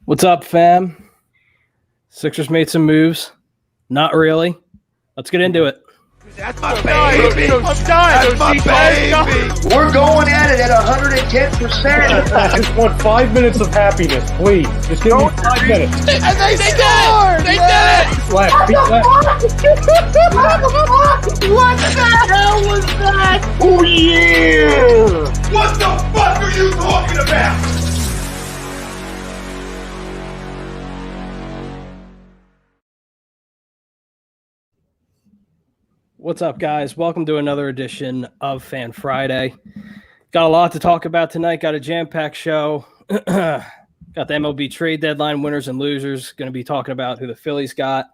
What's up, fam? Sixers made some moves. Not really. Let's get into it. That's my baby. That's my baby. We're going at it at 110%. I just want 5 minutes of happiness, please. Just give me 5 minutes. And they scored. They did it. Left, beat left. What the hell was that? Oh, yeah. What the fuck are you talking about? What's up, guys? Welcome to another edition of Fan Friday. Got a lot to talk about tonight. Got a jam-packed show. Got the MLB trade deadline winners and losers. Going to be talking about who the Phillies got.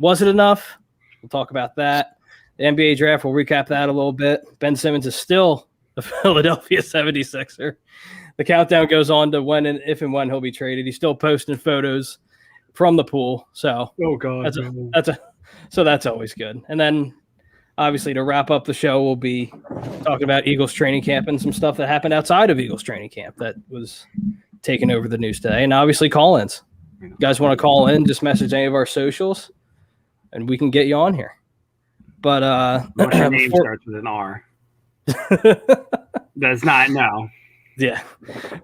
Was it enough? We'll talk about that. The NBA draft, we'll recap that a little bit. Ben Simmons is still the Philadelphia 76er. The countdown goes on to when and if and when he'll be traded. He's still posting photos from the pool. So Oh, God. that's always good. And then obviously, to wrap up the show, we'll be talking about Eagles training camp and some stuff that happened outside of Eagles training camp that was taking over the news today. And obviously, call-ins. You guys want to call in, just message any of our socials, and we can get you on here. But What's your name starts with an R. That's not, no. Yeah.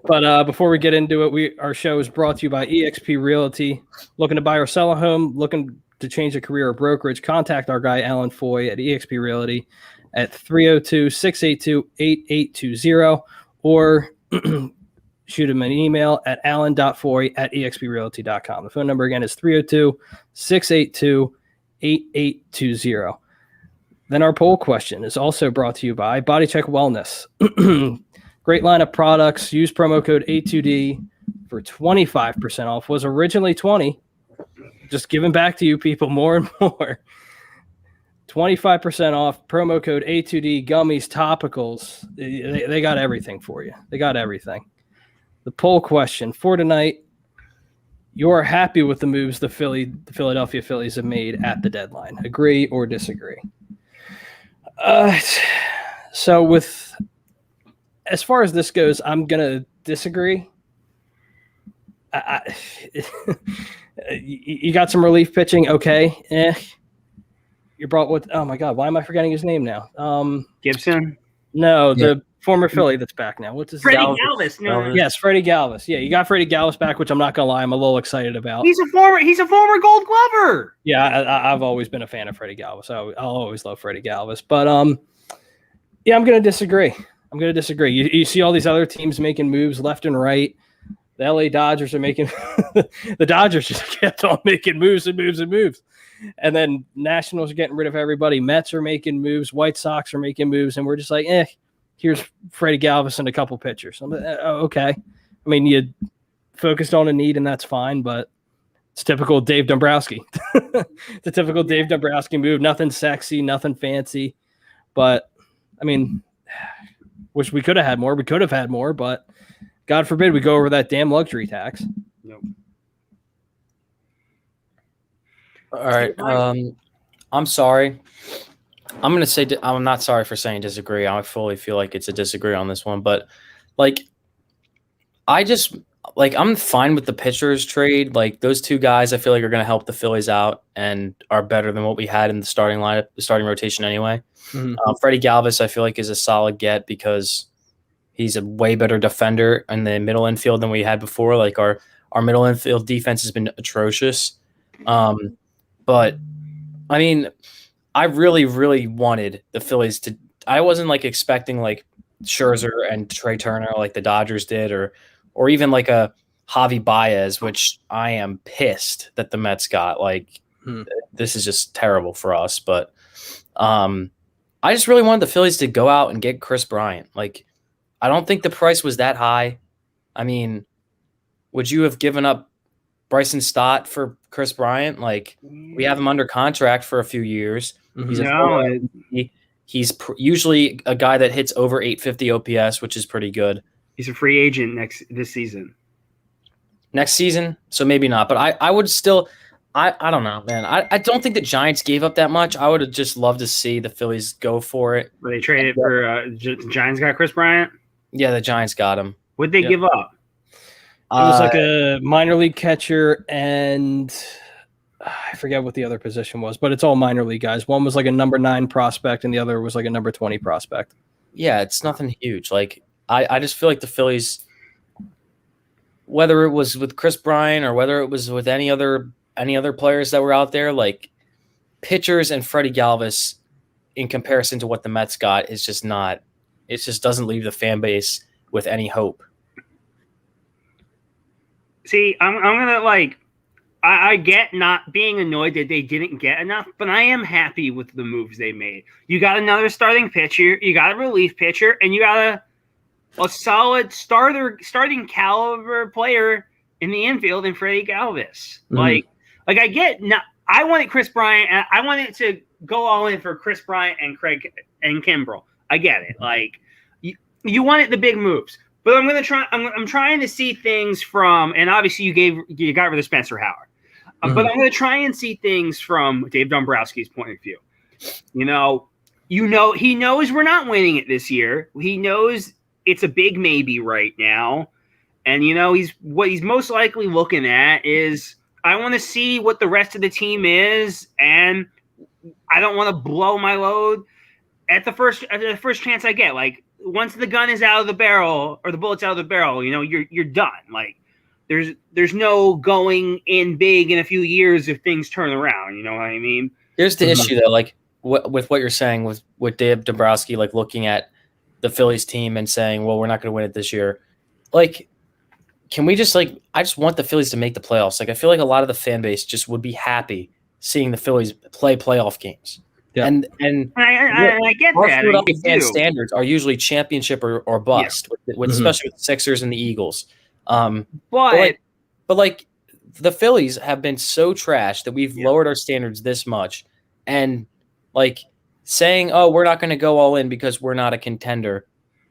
But before we get into it, our show is brought to you by eXp Realty. Looking to buy or sell a home, looking to change a career or brokerage, contact our guy Alan Foy at eXp Realty at 302-682-8820 or shoot him an email at alan.foy@exprealty.com. The phone number again is 302-682-8820. Then our poll question is also brought to you by Body Check Wellness. Great line of products. Use promo code A2D for 25% off. Was originally 20. Just giving back to you people more and more. 25% off, promo code A2D, gummies, topicals. They got everything for you. They got everything. The poll question for tonight, you are happy with the moves the Philadelphia Phillies have made at the deadline. Agree or disagree? So as far as this goes, I'm going to disagree. You got some relief pitching, okay. You brought what? Oh my God, why am I forgetting his name now? Gibson? No, the former Philly that's back now. What's his Freddie name? Galvis. No. Yes, Freddie Galvis. Yeah, you got Freddie Galvis back, which I'm not gonna lie, I'm a little excited about. He's a former Gold Glover. Yeah, I've always been a fan of Freddie Galvis. I'll always love Freddie Galvis, but yeah, I'm gonna disagree. You see all these other teams making moves left and right. The LA Dodgers are making the Dodgers just kept on making moves and moves and moves. And then Nationals are getting rid of everybody. Mets are making moves. White Sox are making moves. And we're just like, here's Freddie Galvis and a couple pitchers. I'm like, okay. I mean, you focused on a need and that's fine, but it's typical Dave Dombrowski. It's a typical Dave Dombrowski move. Nothing sexy, nothing fancy. But, I mean, wish we could have had more. We could have had more, but God forbid we go over that damn luxury tax. Nope. All right. I'm sorry. I'm going to say I'm not sorry for saying disagree. I fully feel like it's a disagree on this one. But, I'm fine with the pitchers trade. Like, those two guys I feel like are going to help the Phillies out and are better than what we had in the starting lineup, the starting rotation anyway. Mm-hmm. Freddie Galvis I feel like is a solid get because he's a way better defender in the middle infield than we had before. Like our middle infield defense has been atrocious. But I mean, I really, really wanted the Phillies to. I wasn't expecting Scherzer and Trey Turner like the Dodgers did, or even like a Javi Baez, which I am pissed that the Mets got. This is just terrible for us. But I just really wanted the Phillies to go out and get Chris Bryant. I don't think the price was that high. I mean, would you have given up Bryson Stott for Chris Bryant? We have him under contract for a few years. Mm-hmm. He's usually a guy that hits over 850 OPS, which is pretty good. He's a free agent this season. Next season, so maybe not. But I would still – I don't know, man. I don't think the Giants gave up that much. I would have just loved to see the Phillies go for it. But they traded for the Giants got Chris Bryant? Yeah, the Giants got him. What'd they give up? was like a minor league catcher, and I forget what the other position was, but it's all minor league guys. One was like a number 9 prospect, and the other was like a number 20 prospect. Yeah, it's nothing huge. Like I just feel like the Phillies, whether it was with Chris Bryant or whether it was with any other players that were out there, like pitchers and Freddie Galvis, in comparison to what the Mets got, is just not. It just doesn't leave the fan base with any hope. See, I'm gonna like. I get not being annoyed that they didn't get enough, but I am happy with the moves they made. You got another starting pitcher, you got a relief pitcher, and you got a solid starting caliber player in the infield in Freddie Galvis. Like I get not. I wanted Chris Bryant. I wanted to go all in for Chris Bryant and Craig and Kimbrel. I get it. Like you wanted the big moves. But I'm gonna try. I'm trying to see things from, and obviously you got rid of Spencer Howard, but I'm gonna try and see things from Dave Dombrowski's point of view. He knows we're not winning it this year. He knows it's a big maybe right now, and he's most likely looking at is I want to see what the rest of the team is, and I don't want to blow my load at the first chance I get. Like, once the gun is out of the barrel or the bullet's out of the barrel, you're done. Like there's no going in big in a few years if things turn around. You know what I mean? Here's the issue though, like with what you're saying with Dave Dombrowski, like looking at the Phillies team and saying, well, we're not going to win it this year. Like, can we just I just want the Phillies to make the playoffs. Like, I feel like a lot of the fan base just would be happy seeing the Phillies play playoff games. Yeah. And I get that. Fan standards are usually championship or bust, with especially with the Sixers and the Eagles. But the Phillies have been so trash that we've lowered our standards this much, and saying, "Oh, we're not going to go all in because we're not a contender."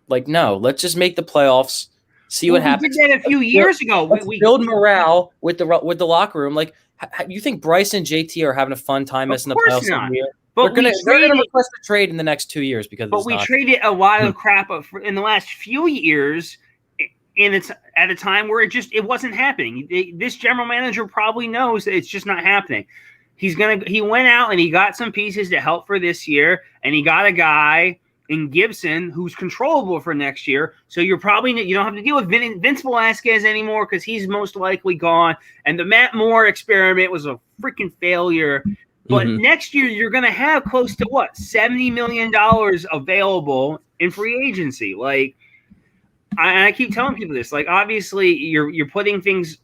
Like, no, let's just make the playoffs. See what happens. We did that a few years ago. We build morale with the locker room. Like, you think Bryce and JT are having a fun time messing the playoffs every year? But they're going to request a trade in the next 2 years because. But we traded a lot of crap in the last few years, and it's at a time where it wasn't happening. This general manager probably knows that it's just not happening. He went out and he got some pieces to help for this year, and he got a guy in Gibson who's controllable for next year. So you don't have to deal with Vince Velasquez anymore because he's most likely gone. And the Matt Moore experiment was a freaking failure. But next year, you're going to have close to $70 million available in free agency. Like, I keep telling people this. Like, obviously, you're putting things,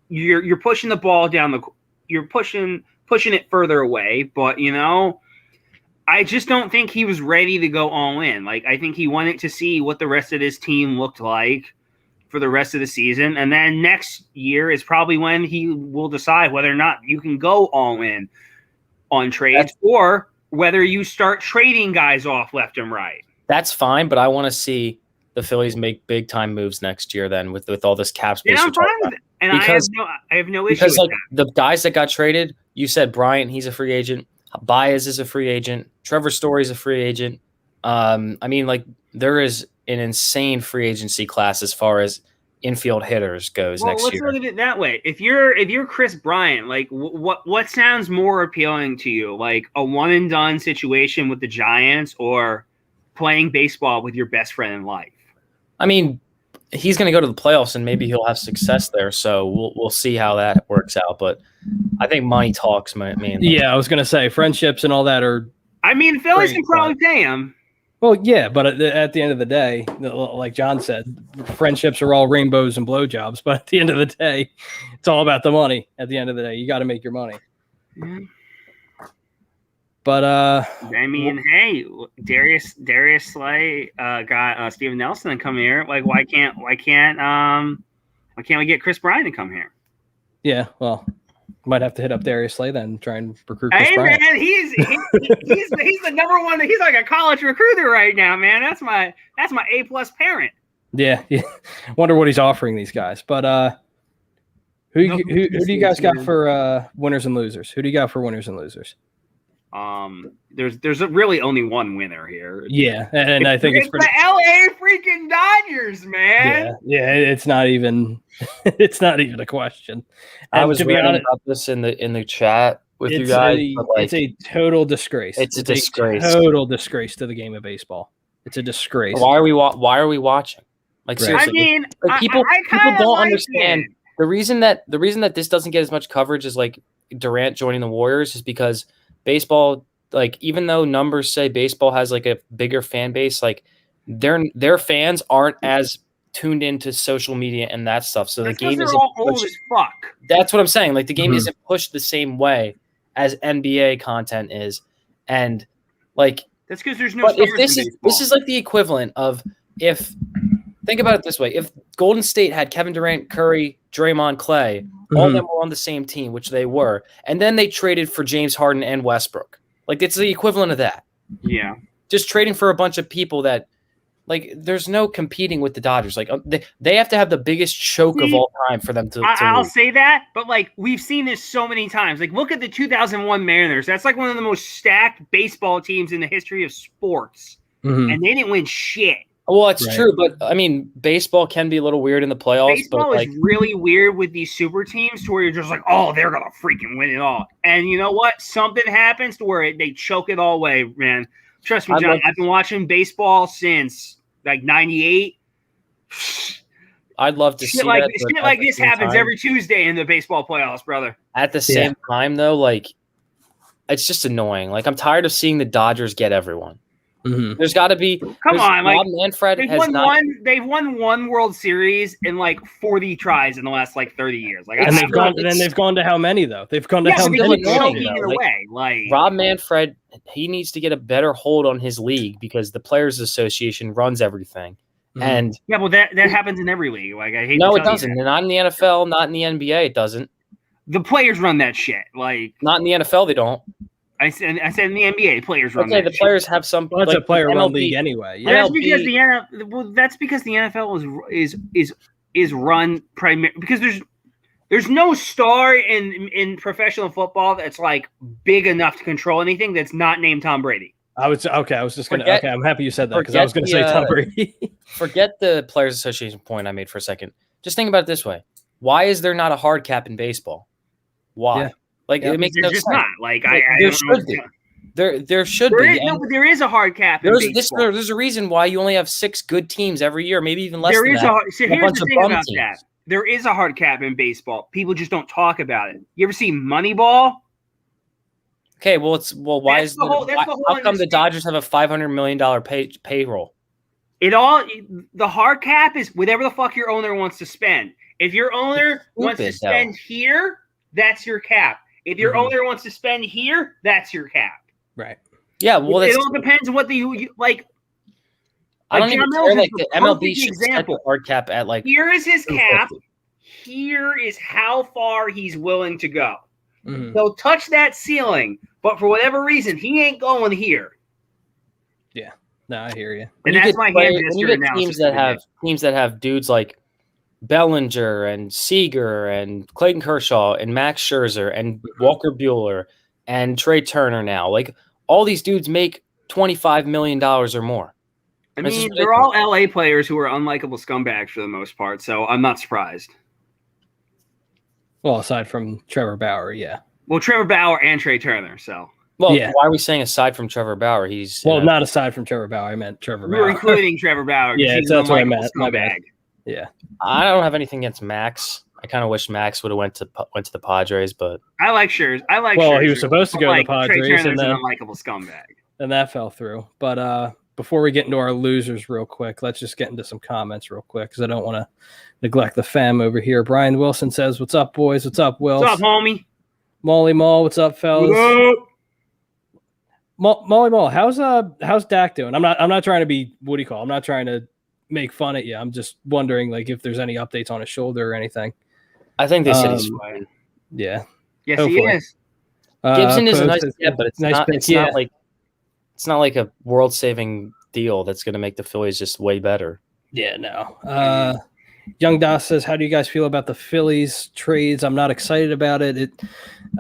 you're pushing the ball down you're pushing it further away. But I just don't think he was ready to go all in. Like, I think he wanted to see what the rest of his team looked like for the rest of the season, and then next year is probably when he will decide whether or not you can go all in on trades, or whether you start trading guys off left and right. That's fine, but I want to see the Phillies make big time moves next year. Then with all this cap space, and I'm fine with it. And I have no issue with that. The guys that got traded, you said Bryant, he's a free agent. Baez is a free agent. Trevor Story's a free agent. There is an insane free agency class as far as infield hitters goes next year. Let's look at it that way. If you're Chris Bryant, like what sounds more appealing to you? Like a one and done situation with the Giants, or playing baseball with your best friend in life? I mean, he's going to go to the playoffs and maybe he'll have success there. So we'll see how that works out. But I think money talks, man. Yeah, I was going to say friendships and all that are. I mean, Phillies can probably pay him. Well, yeah, but at the end of the day, like John said, friendships are all rainbows and blowjobs. But at the end of the day, it's all about the money. At the end of the day, you got to make your money. Yeah. But I mean, hey, Darius Slay got Steven Nelson to come here. Like, why can't we get Chris Bryant to come here? Yeah, well, might have to hit up Darius Slay then and try and recruit Chris Bryant. Man, he's the number one. He's like a college recruiter right now, man. That's my A+ parent. Yeah. Wonder what he's offering these guys. But who do you guys got for winners and losers? Who do you got for winners and losers? There's really only one winner here. Yeah, and I think it's pretty. The LA freaking Dodgers, man. Yeah, it's not even it's not even a question. And I was to be reading honest, about this in the chat with you guys. It's a total disgrace. It's a disgrace. Total disgrace to the game of baseball. It's a disgrace. Why are we watching? Like, Right. seriously, I mean, like, people kinda don't like understand. it. The reason that this doesn't get as much coverage as like Durant joining the Warriors is because baseball, like, even though numbers say baseball has like a bigger fan base, like their fans aren't as tuned into social media and that stuff. So That's the game 'cause is they're all old as fuck. That's what I'm saying. Like, the game Mhm. isn't pushed the same way as NBA content is, and like. That's because there's no. But if stars in baseball. this is like the equivalent of if think about it this way: if Golden State had Kevin Durant, Curry, Draymond, Clay, all of them were on the same team, which they were, and then they traded for James Harden and Westbrook. Like, it's the equivalent of that. Yeah. Just trading for a bunch of people that, like, there's no competing with the Dodgers. Like, they have to have the biggest choke of all time for them to. I'll lose. say that, but like we've seen this so many times. Like, look at the 2001 Mariners. That's like one of the most stacked baseball teams in the history of sports, Mhm. and they didn't win shit. Well, it's Right. true, but I mean, baseball can be a little weird in the playoffs. Baseball but like, is really weird with these super teams, to where you're just like, oh, they're gonna freaking win it all, and you know what? Something happens to where they choke it all away, man. Trust me, John. I've been watching baseball since like '98. I'd love to see Shit like that. shit like this happens every Tuesday in the baseball playoffs, brother. At the same time, though, like, it's just annoying. Like, I'm tired of seeing the Dodgers get everyone. Mhm. There's got to be. Come on, like, Rob Manfred They've has won not. one. They've won one World Series in like 40 tries in the last like 30 years. Like, And I- they've gone. Then they've gone to how many though? They've gone to yeah, how but they still many? keep annoying, choking though. it Like, away. Like, Rob Manfred, he needs to get a better hold on his league because the Players Association runs everything. Mhm. And yeah, well, that happens in every league. Like, I hate. no, to it tell you doesn't. that. Not in the NFL, not in the NBA. It doesn't. The players run that shit. Like, Not in the NFL. They don't. I said in the NBA, players run Okay, that the shit. players have some. Well, that's like, a player run MLB league anyway. Well, Yeah. that's because MLB the NFL. Well, that's because the NFL is run primarily because there's no star in professional football that's like big enough to control anything that's not named Tom Brady. I was okay. I was just gonna. Forget- Okay, I'm happy you said that because I was gonna say forget Tom the, Brady. Forget the Players Association point I made for a second. Just think about it this way: why is there not a hard cap in baseball? Why? Yeah. Like, Yeah, it makes There's no just sense. not. Like, There I don't know. should be. There should There be. is, no, and but there is a hard cap in baseball. there's a reason why you only have 6 good teams every year, maybe even less There than is that. so a here's bunch the of thing bum about teams. that. There is a hard cap in baseball. People just don't talk about it. You ever see Moneyball? Okay, why That's is the whole- that's the whole how come the understanding. Dodgers have a $500 million payroll? The hard cap is whatever the fuck your owner wants to spend. If your owner wants to stupid, spend here, that's your cap. If your Mhm. owner wants to spend here, that's your cap. Right. Yeah, well, it that's, all depends on what you like. I don't like even John care. Mills Like, is the the MLB perfect should set the example. hard cap at like. Here is his cap. 250. Here is how far he's willing to go. Mhm. He'll touch that ceiling, but for whatever reason, he ain't going here. No, I hear you. And you that's get my hand when you gesture get analysis. teams that have dudes like Bellinger and Seager and Clayton Kershaw and Max Scherzer and Walker Buehler and Trey Turner now, like, all these dudes make $25 million or more. I This is mean, they're all LA players who are unlikable scumbags for the most part, so I'm not surprised. Well, aside from Trevor Bauer, yeah. Well, Trevor Bauer and Trey Turner, so Well, Yeah. why are we saying aside from Trevor Bauer? He's Well, not aside from Trevor Bauer. I meant Trevor we were Bauer. including Trevor Bauer. 'cause Yeah, he's an that's what I unlikable meant. My bad. scumbag. Yeah. I don't have anything against Max. I kind of wish Max would have went to the Padres, but I like Scherzer. Well, he was supposed to go to the Trey Padres, Turner's and an then unlikable scumbag. that fell through. But before we get into our losers real quick, let's just get into some comments real quick because I don't want to neglect the fam over here. Brian Wilson says, "What's up, boys? What's up, Will? What's up, homie? Molly Mall, what's up, fellas? What up? Molly Mall, how's Dak doing? I'm not trying to be I'm not trying to make fun at you. I'm just wondering like if there's any updates on his shoulder or anything. I think they said he's fine. Yeah. Yes, Hopefully. he is. Gibson is a Post nice get, but it's nice not. pick, It's yeah. not like a world-saving deal that's going to make the Phillies just way better. Yeah, no. Young Das says, "How do you guys feel about the Phillies trades? I'm not excited about it.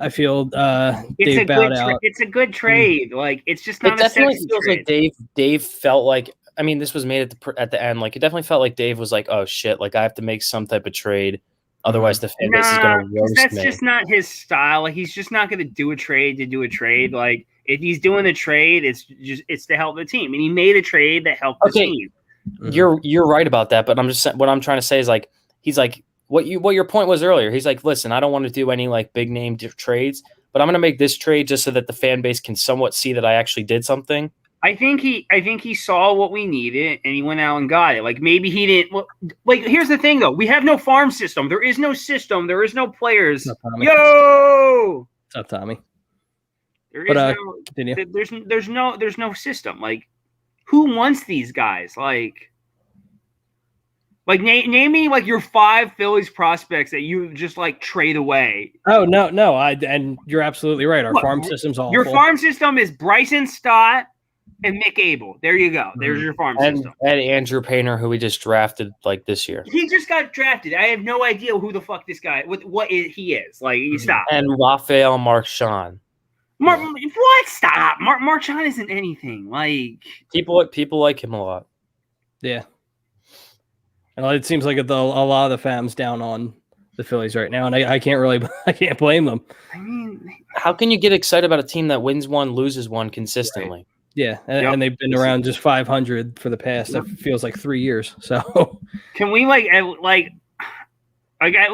I feel Dave bowed out. It's a good trade. Like it's just not. It definitely a feels trade. like Dave felt like. I mean, this was made at the end. Like it definitely felt like Dave was like, "Oh shit! Like I have to make some type of trade, otherwise the fan base is gonna roast that's me." just not his style. Like he's just not going to do a trade to do a trade. Like if he's doing a trade, it's to help the team, and he made a trade that helped the team. You're right about that, but what I'm trying to say is like he's like what your point was earlier. He's like, listen, I don't want to do any like big name trades, but I'm going to make this trade just so that the fan base can somewhat see that I actually did something. I think he saw what we needed and he went out and got it. Like maybe he didn't. Well, like here's the thing though, we have no farm system. There is no system. There is no players. Yo, what's up, Tommy? There's no system. Like who wants these guys? Like name me like your 5 Phillies prospects that you just like trade away. Oh no, and you're absolutely right. Our farm system's awful. Your farm system is Bryson Stott and Mick Abel. There you go. There's your farm system. And Andrew Painter, who we just drafted like this year. He just got drafted. I have no idea who the fuck this guy. He is. Like stop. And Rafael Marchand. What? Stop. Marchand isn't anything. Like people like him a lot. Yeah. And it seems like a lot of the fans down on the Phillies right now, and I can't blame them. I mean, how can you get excited about a team that wins one, loses one consistently? Right. Yeah, and they've been around just 500 for the past. That feels like 3 years. So can we like at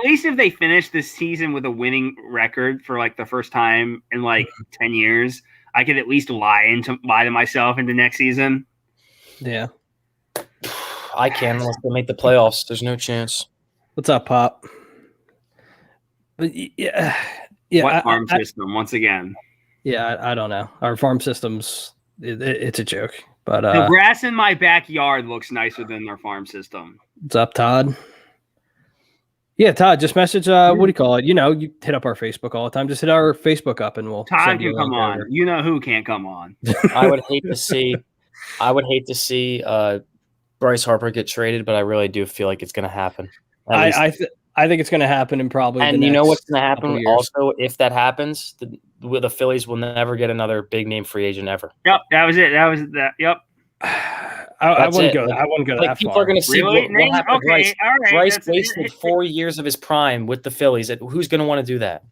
least if they finish this season with a winning record for like the first time in like 10 years, I could at least lie to myself into next season. Yeah. I can't unless they make the playoffs. There's no chance. What's up, Pop? But yeah. What farm system once again? Yeah, I don't know. Our farm system's it's a joke. But the grass in my backyard looks nicer than their farm system. What's up, Todd? Yeah, Todd, just message what do you call it? You hit up our Facebook all the time. Just hit our Facebook up and we'll Todd can come on. Over. You know who can't come on. I would hate to see Bryce Harper get traded, but I really do feel like it's going to happen. I think it's going to happen in probably. And you know what's going to happen also if that happens, the Phillies will never get another big name free agent ever. Yep, that was it. Yep. I wouldn't go that people far. are going to see really? what happened. Okay, all right. Bryce wasted 4 years of his prime with the Phillies. Who's going to want to do that?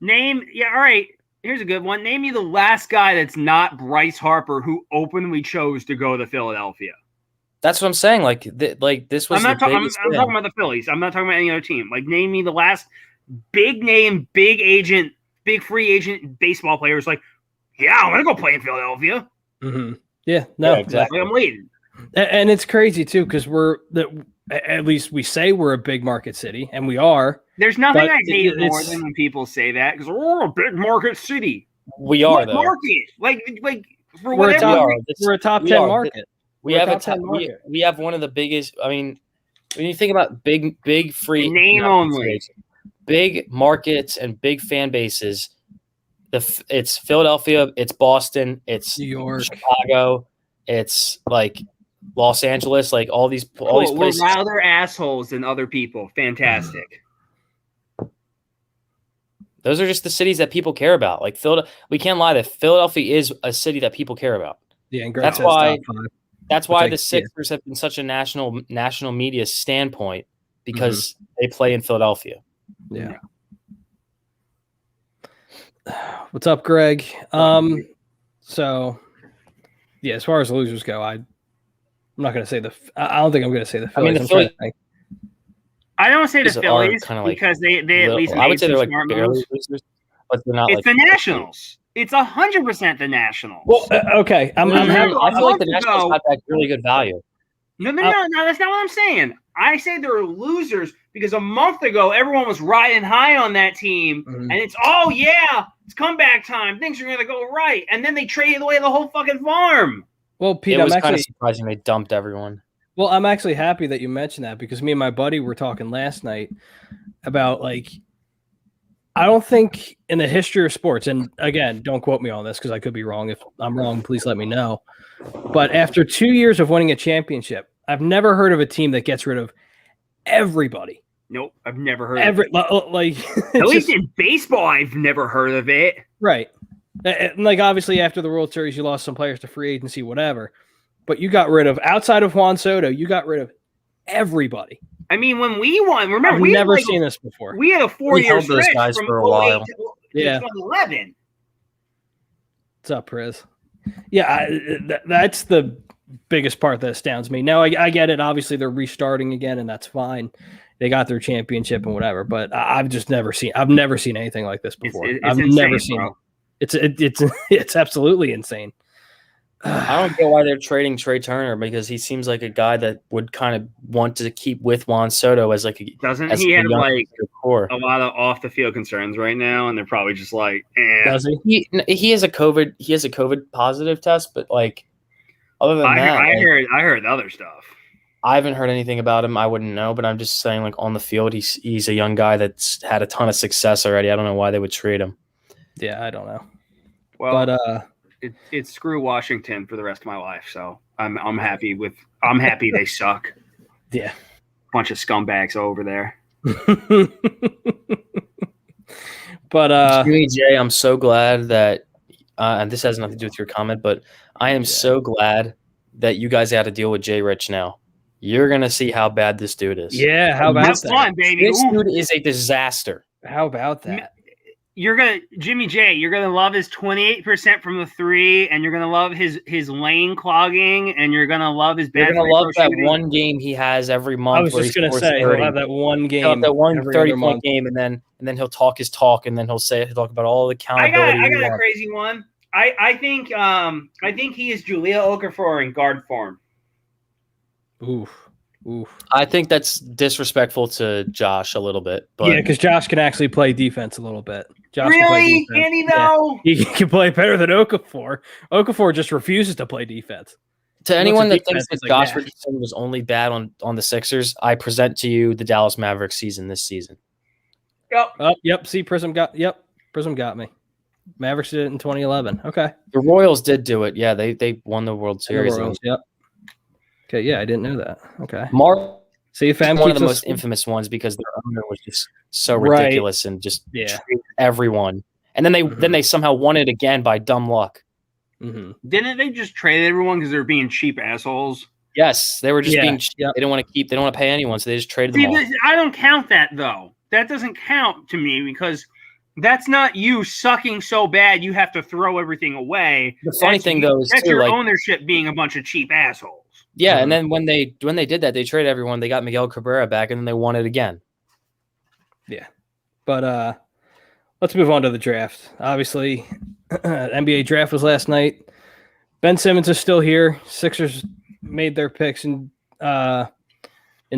All right. Here's a good one. Name me the last guy that's not Bryce Harper who openly chose to go to Philadelphia. That's what I'm saying. Like this was. I'm talking about the Phillies. I'm not talking about any other team. Like, name me the last big name, big agent, big free agent baseball players. Like, yeah, I'm gonna go play in Philadelphia. Mm-hmm. Yeah, no, exactly. I'm waiting. And it's crazy too because at least we say we're a big market city, and we are. There's nothing I hate more than when people say that because we're a big market city. We are though. Market like for we're whatever. We're a top 10 market. We have one of the biggest. I mean, when you think about big free name only, big markets and big fan bases, it's Philadelphia, it's Boston, it's New York, Chicago, it's like Los Angeles, like all these places. We're louder assholes than other people. Fantastic. Those are just the cities that people care about. Like we can't lie that Philadelphia is a city that people care about. Yeah, and that's why the Sixers have been such a national media standpoint because they play in Philadelphia. Yeah. What's up, Greg? So yeah, as far as losers go, I'm not going to say I don't think I'm going to say the Phillies. I mean, the Phillies. I don't say the Phillies because they at least I would say they're like smart barely moves. losers, but they're not. It's like the Nationals. It's 100% the Nationals. Well, okay. I feel like the Nationals got back really good value. No. That's not what I'm saying. I say they're losers because a month ago everyone was riding high on that team, and it's it's comeback time. Things are going to go right, and then they traded away the whole fucking farm. Well, Pete, it was kind of surprising they dumped everyone. Well, I'm actually happy that you mentioned that because me and my buddy were talking last night about I don't think in the history of sports, and again, don't quote me on this because I could be wrong. If I'm wrong, please let me know. But after 2 years of winning a championship, I've never heard of a team that gets rid of everybody. Nope, I've never heard of it. Like At least in baseball, I've never heard of it. right. Like obviously after the World Series, you lost some players to free agency, whatever. But you got rid of, outside of Juan Soto, you got rid of everybody. I mean, when we won, remember, I've never seen this before. We had a 4-year held those stretch guys from for a 08 while. to Yeah. 2011. What's up, Priz? Yeah, that's the biggest part that astounds me. Now, I get it. Obviously, they're restarting again, and that's fine. They got their championship and whatever, but I've never seen anything like this before. I've insane, never seen bro. it. It's absolutely insane. I don't get why they're trading Trey Turner because he seems like a guy that would kind of want to keep with Juan Soto as like a Doesn't as he a have young like core. a lot of off the field concerns right now, and they're probably just like, eh. Does he? He has a COVID positive test, but like other than I that, I heard other stuff. I haven't heard anything about him. I wouldn't know, but I'm just saying, like on the field, he's a young guy that's had a ton of success already. I don't know why they would trade him. Yeah, I don't know. Well, But it's screw Washington for the rest of my life. So I'm happy they suck. yeah. Bunch of scumbags over there. But Jimmy J, I'm so glad that, and this has nothing to do with your comment, but I am so glad that you guys had to deal with Jay Rich now. You're gonna see how bad this dude is. yeah, how about Have that? fun, baby. This Ooh. dude is a disaster. How about that? Jimmy J, you're gonna love his 28% from the 3, and you're gonna love his lane clogging, and you're gonna love his bad. You're gonna love that shooting. one game he has every month. I was just gonna say he'll have that one game, He'll have that one every 30 other point month. game, and then he'll talk his talk, and then he'll talk about all the I accountability. got a crazy one. I think he is Julia Okafor in guard form. Oof. I think that's disrespectful to Josh a little bit, but Yeah, because Josh can actually play defense a little bit. Josh can play Really? defense. Can he Yeah. though? He can play better than Okafor. Okafor just refuses to play defense. to anyone that defense, thinks that it's like, Josh nah. Richardson was only bad on the Sixers, I present to you the Dallas Mavericks season this season. Yep. Oh, yep. See, Prism got me. Mavericks did it in 2011. Okay. The Royals did do it. Yeah, they won the World And the Series. Royals, yep. Okay, yeah, I didn't know that. Okay. Mark See, fam one of keeps the us- most infamous ones because their owner was just so Right. ridiculous and just Yeah. treated everyone. And then they somehow won it again by dumb luck. Mhm. Didn't they just trade everyone because they were being cheap assholes? Yes, they were just Yeah, being cheap. yep. They didn't want to pay anyone, so they just traded See, them all. I don't count that though. That doesn't count to me because that's not you sucking so bad you have to throw everything away. The funny thing though is That's too, your like, ownership being a bunch of cheap assholes. yeah, and then when they did that, they traded everyone. They got Miguel Cabrera back, and then they won it again. But let's move on to the draft. Obviously, NBA draft was last night. Ben Simmons is still here. Sixers made their picks in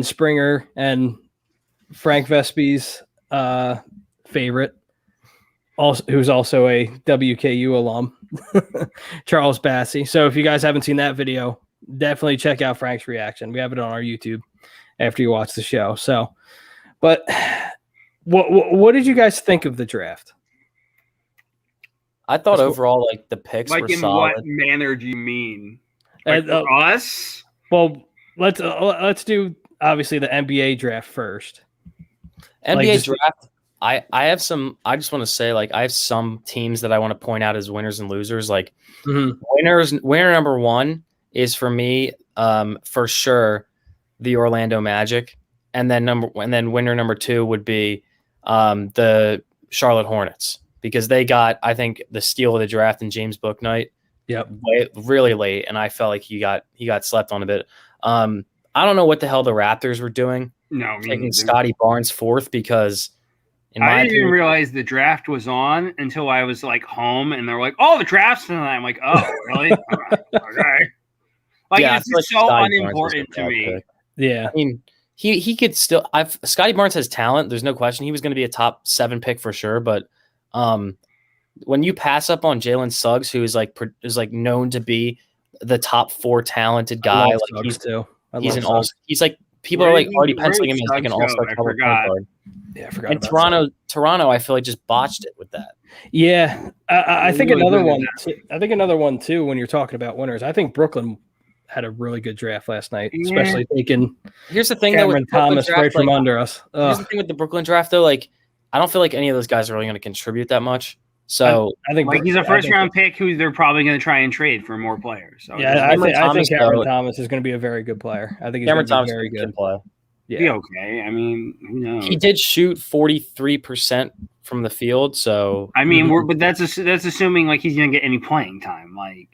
Springer and Frank Vespi's favorite, who's also a WKU alum, Charles Bassey. So if you guys haven't seen that video, definitely check out Frank's reaction. We have it on our YouTube after you watch the show. So, but what did you guys think of the draft? I thought overall, like the picks Like were in solid. what manner do you mean? Like And, for us? Well, let's do obviously the NBA draft first. NBA just- draft. I have some. I just want to say, like, I have some teams that I want to point out as winners and losers. Like, winner number one is for me, for sure, the Orlando Magic, and then winner number two would be the Charlotte Hornets because they got, I think, the steal of the draft in James Bouknight. Yep. Really late, and I felt like he got slept on a bit. I don't know what the hell the Raptors were doing, No, taking Scotty Barnes fourth because, in my I didn't even opinion, realize the draft was on until I was like home and they're like, "Oh, the draft's tonight." I'm like, "Oh, really? All right, okay." Like Yeah, I it's feel like just so Scotty Barnes was unimportant a to bad me. pick. Yeah. I mean, he could still. Scotty Barnes has talent. There's no question. He was going to be a top 7 pick for sure. But when you pass up on Jalen Suggs, who is like known to be the top 4 talented guy, I love like Suggs too. he's an all. He's like people are like already penciling him as like an all-star I caliber forgot. point guard. Yeah, I forgot And about Toronto, I feel like just botched it with that. Yeah, I think Really another good one. at I think another one too. When you're talking about winners, I think Brooklyn had a really good draft last night, Yeah. especially taking Here's the thing, Cameron though, with the Brooklyn Thomas draft, right from like, under us. here's the thing with the Brooklyn draft, though. Like, I don't feel like any of those guys are really going to contribute that much. So I think Like he's a first round pick who they're probably going to try and trade for more players. So Yeah, I Cameron think Thomas, Cameron though- Thomas is going to be a very good player. I think he's Cameron going Thomas to be very can good. play. be Yeah, okay. I mean, who knows? He did shoot 43% from the field, so I mean, but that's assuming like he's going to get any playing time. Like,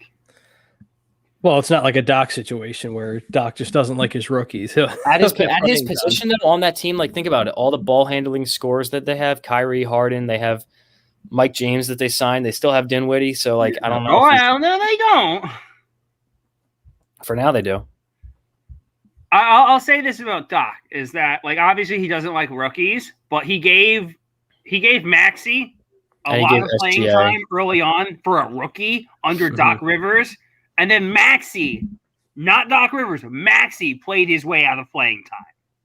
well, it's not like a Doc situation where Doc just doesn't like his rookies. at his He'll get playing time. position though, on that team, like think about it, all the ball handling scores that they have, Kyrie, Harden, they have Mike James that they signed, they still have Dinwiddie, so like I don't know. oh, if well, no, they don't. for now they do. I'll say this about Doc is that like obviously he doesn't like rookies, but he gave Maxey a And he lot gave of playing SGA. time early on for a rookie under Doc Rivers, and then Maxey, not Doc Rivers, Maxey played his way out of playing time.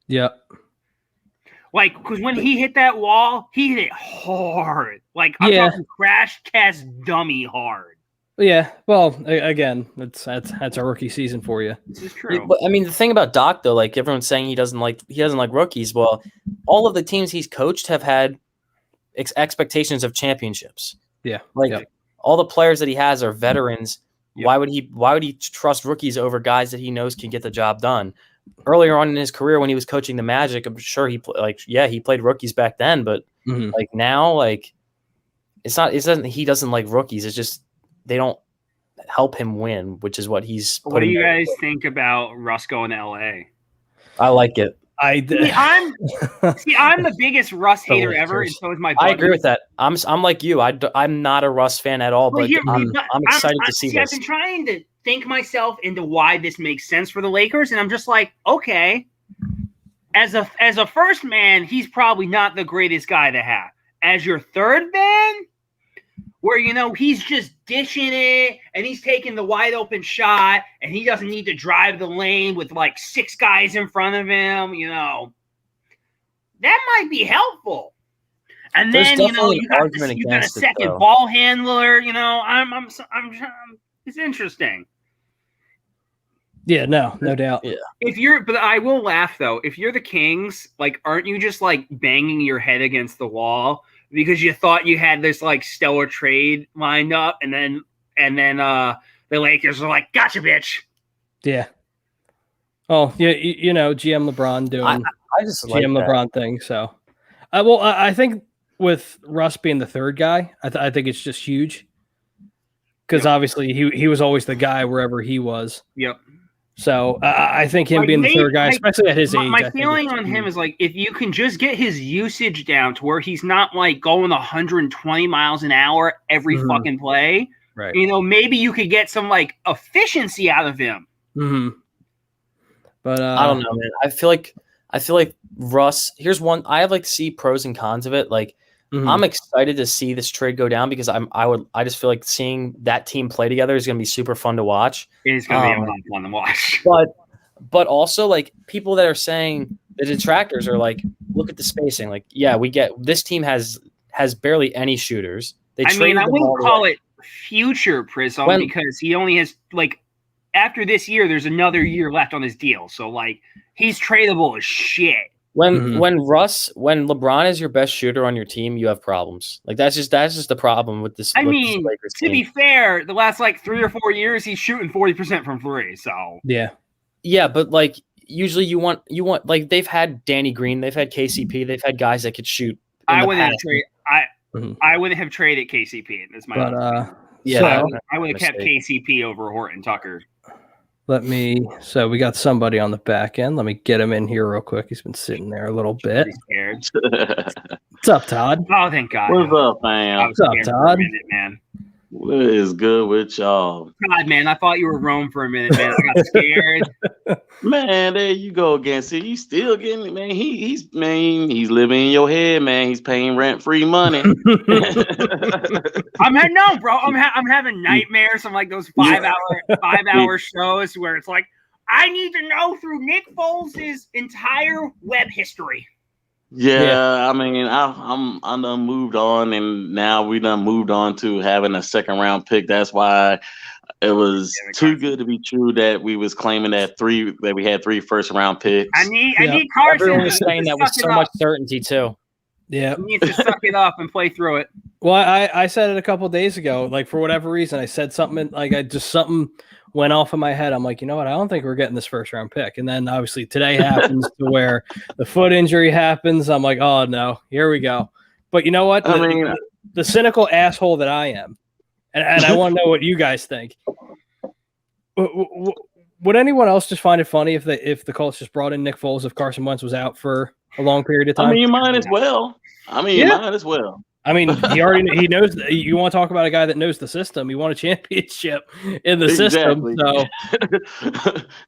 Yep. Like, because when he hit that wall, he hit it hard. Like, I'm Yeah. talking crash test dummy hard. Yeah. Well, again, that's a rookie season for you. This is true. But, I mean, the thing about Doc though, like everyone's saying he doesn't like rookies. Well, all of the teams he's coached have had expectations of championships. Yeah. Like Yep. all the players that he has are veterans. Yep. Why would he trust rookies over guys that he knows can get the job done? Earlier on in his career, when he was coaching the Magic, I'm sure he played rookies back then, but Mhm. like now, like he doesn't like rookies. It's just they don't help him win, which is what he's. What do putting you there. guys think about Russ going to LA? I like it. I I'm the biggest Russ hater ever, and so is my buddy. I agree with that. I'm like you. I'm not a Russ fan at all, Well, but here- I'm excited to see I've this. been trying to think myself into why this makes sense for the Lakers, and I'm just like, okay, as a first man, he's probably not the greatest guy to have. As your third man, where he's just dishing it and he's taking the wide open shot and he doesn't need to drive the lane with like six guys in front of him, that might be helpful. And There's then definitely you an got argument you got a against it, second though. ball handler. I'm it's interesting. Yeah, no doubt. Yeah. But I will laugh though. If you're the Kings, like, aren't you just like banging your head against the wall because you thought you had this like stellar trade lined up, and then the Lakers are like, "Gotcha, bitch." Yeah. Oh, yeah. GM LeBron doing I just like GM that. LeBron thing. So, I think with Russ being the third guy, I think it's just huge because obviously he was always the guy wherever he was. Yep. So I think him being the third guy, especially at his age. I My think feeling it's on him huge. is like, if you can just get his usage down to where he's not like going 120 miles an hour every Mhm. fucking play, right. maybe you could get some like efficiency out of him. Mm-hmm. But I don't know, man. I feel like Russ. Here's one. I have like see pros and cons of it. Like mhm. I'm excited to see this trade go down because I just feel like seeing that team play together is going to be super fun to watch. It is going to be a lot of fun to watch. But also like people that are saying the detractors are like, look at the spacing. Like, yeah, we get this team has barely any shooters. I I wouldn't call it future Prism because he only has like after this year, there's another year left on his deal. So like he's tradable as shit. When Mhm. when LeBron is your best shooter on your team, you have problems. Like that's just the problem with this. I with mean, this Lakers to team. be fair, the last like 3 or 4 years, he's shooting 40% from three. So Yeah. Yeah, but like usually you want like they've had Danny Green, they've had KCP, they've had guys that could shoot. I wouldn't have Mhm. I wouldn't have traded KCP. That's my But Yeah, so, I would have kept mistake. KCP over Horton Tucker. so we got somebody on the back end. Let me get him in here real quick. He's been sitting there a little bit. Pretty scared. What's up, Todd? Oh, thank God. What's up, I fam? was What's up, scared for a Todd? minute, man. What is good with y'all? God, man, I thought you were Rome for a minute, man. I got scared. Man, there you go again. See, you still getting it, man. He's living in your head, man. He's paying rent-free money. I'm having nightmares from like those 5-hour shows where it's like I need to know through Nick Foles' entire web history. Yeah, I mean, I done moved on, and now we done moved on to having a second round pick. That's why It was too good to be true that we was claiming that we had 3 first-round picks. I need Carson. Everyone was saying that with so much certainty too. Yeah, he needs to suck it up and play through it. Well, I said it a couple of days ago. Like for whatever reason, I said something something went off in my head. I'm like, you know what? I don't think we're getting this first round pick. And then obviously today happens to where the foot injury happens. I'm like, oh no, here we go. But you know what? The cynical asshole that I am, and I want to know what you guys think. Would anyone else just find it funny if the Colts just brought in Nick Foles if Carson Wentz was out for a long period of time? I mean, you might as well. I mean, he knows. You want to talk about a guy that knows the system? He won a championship in the system, so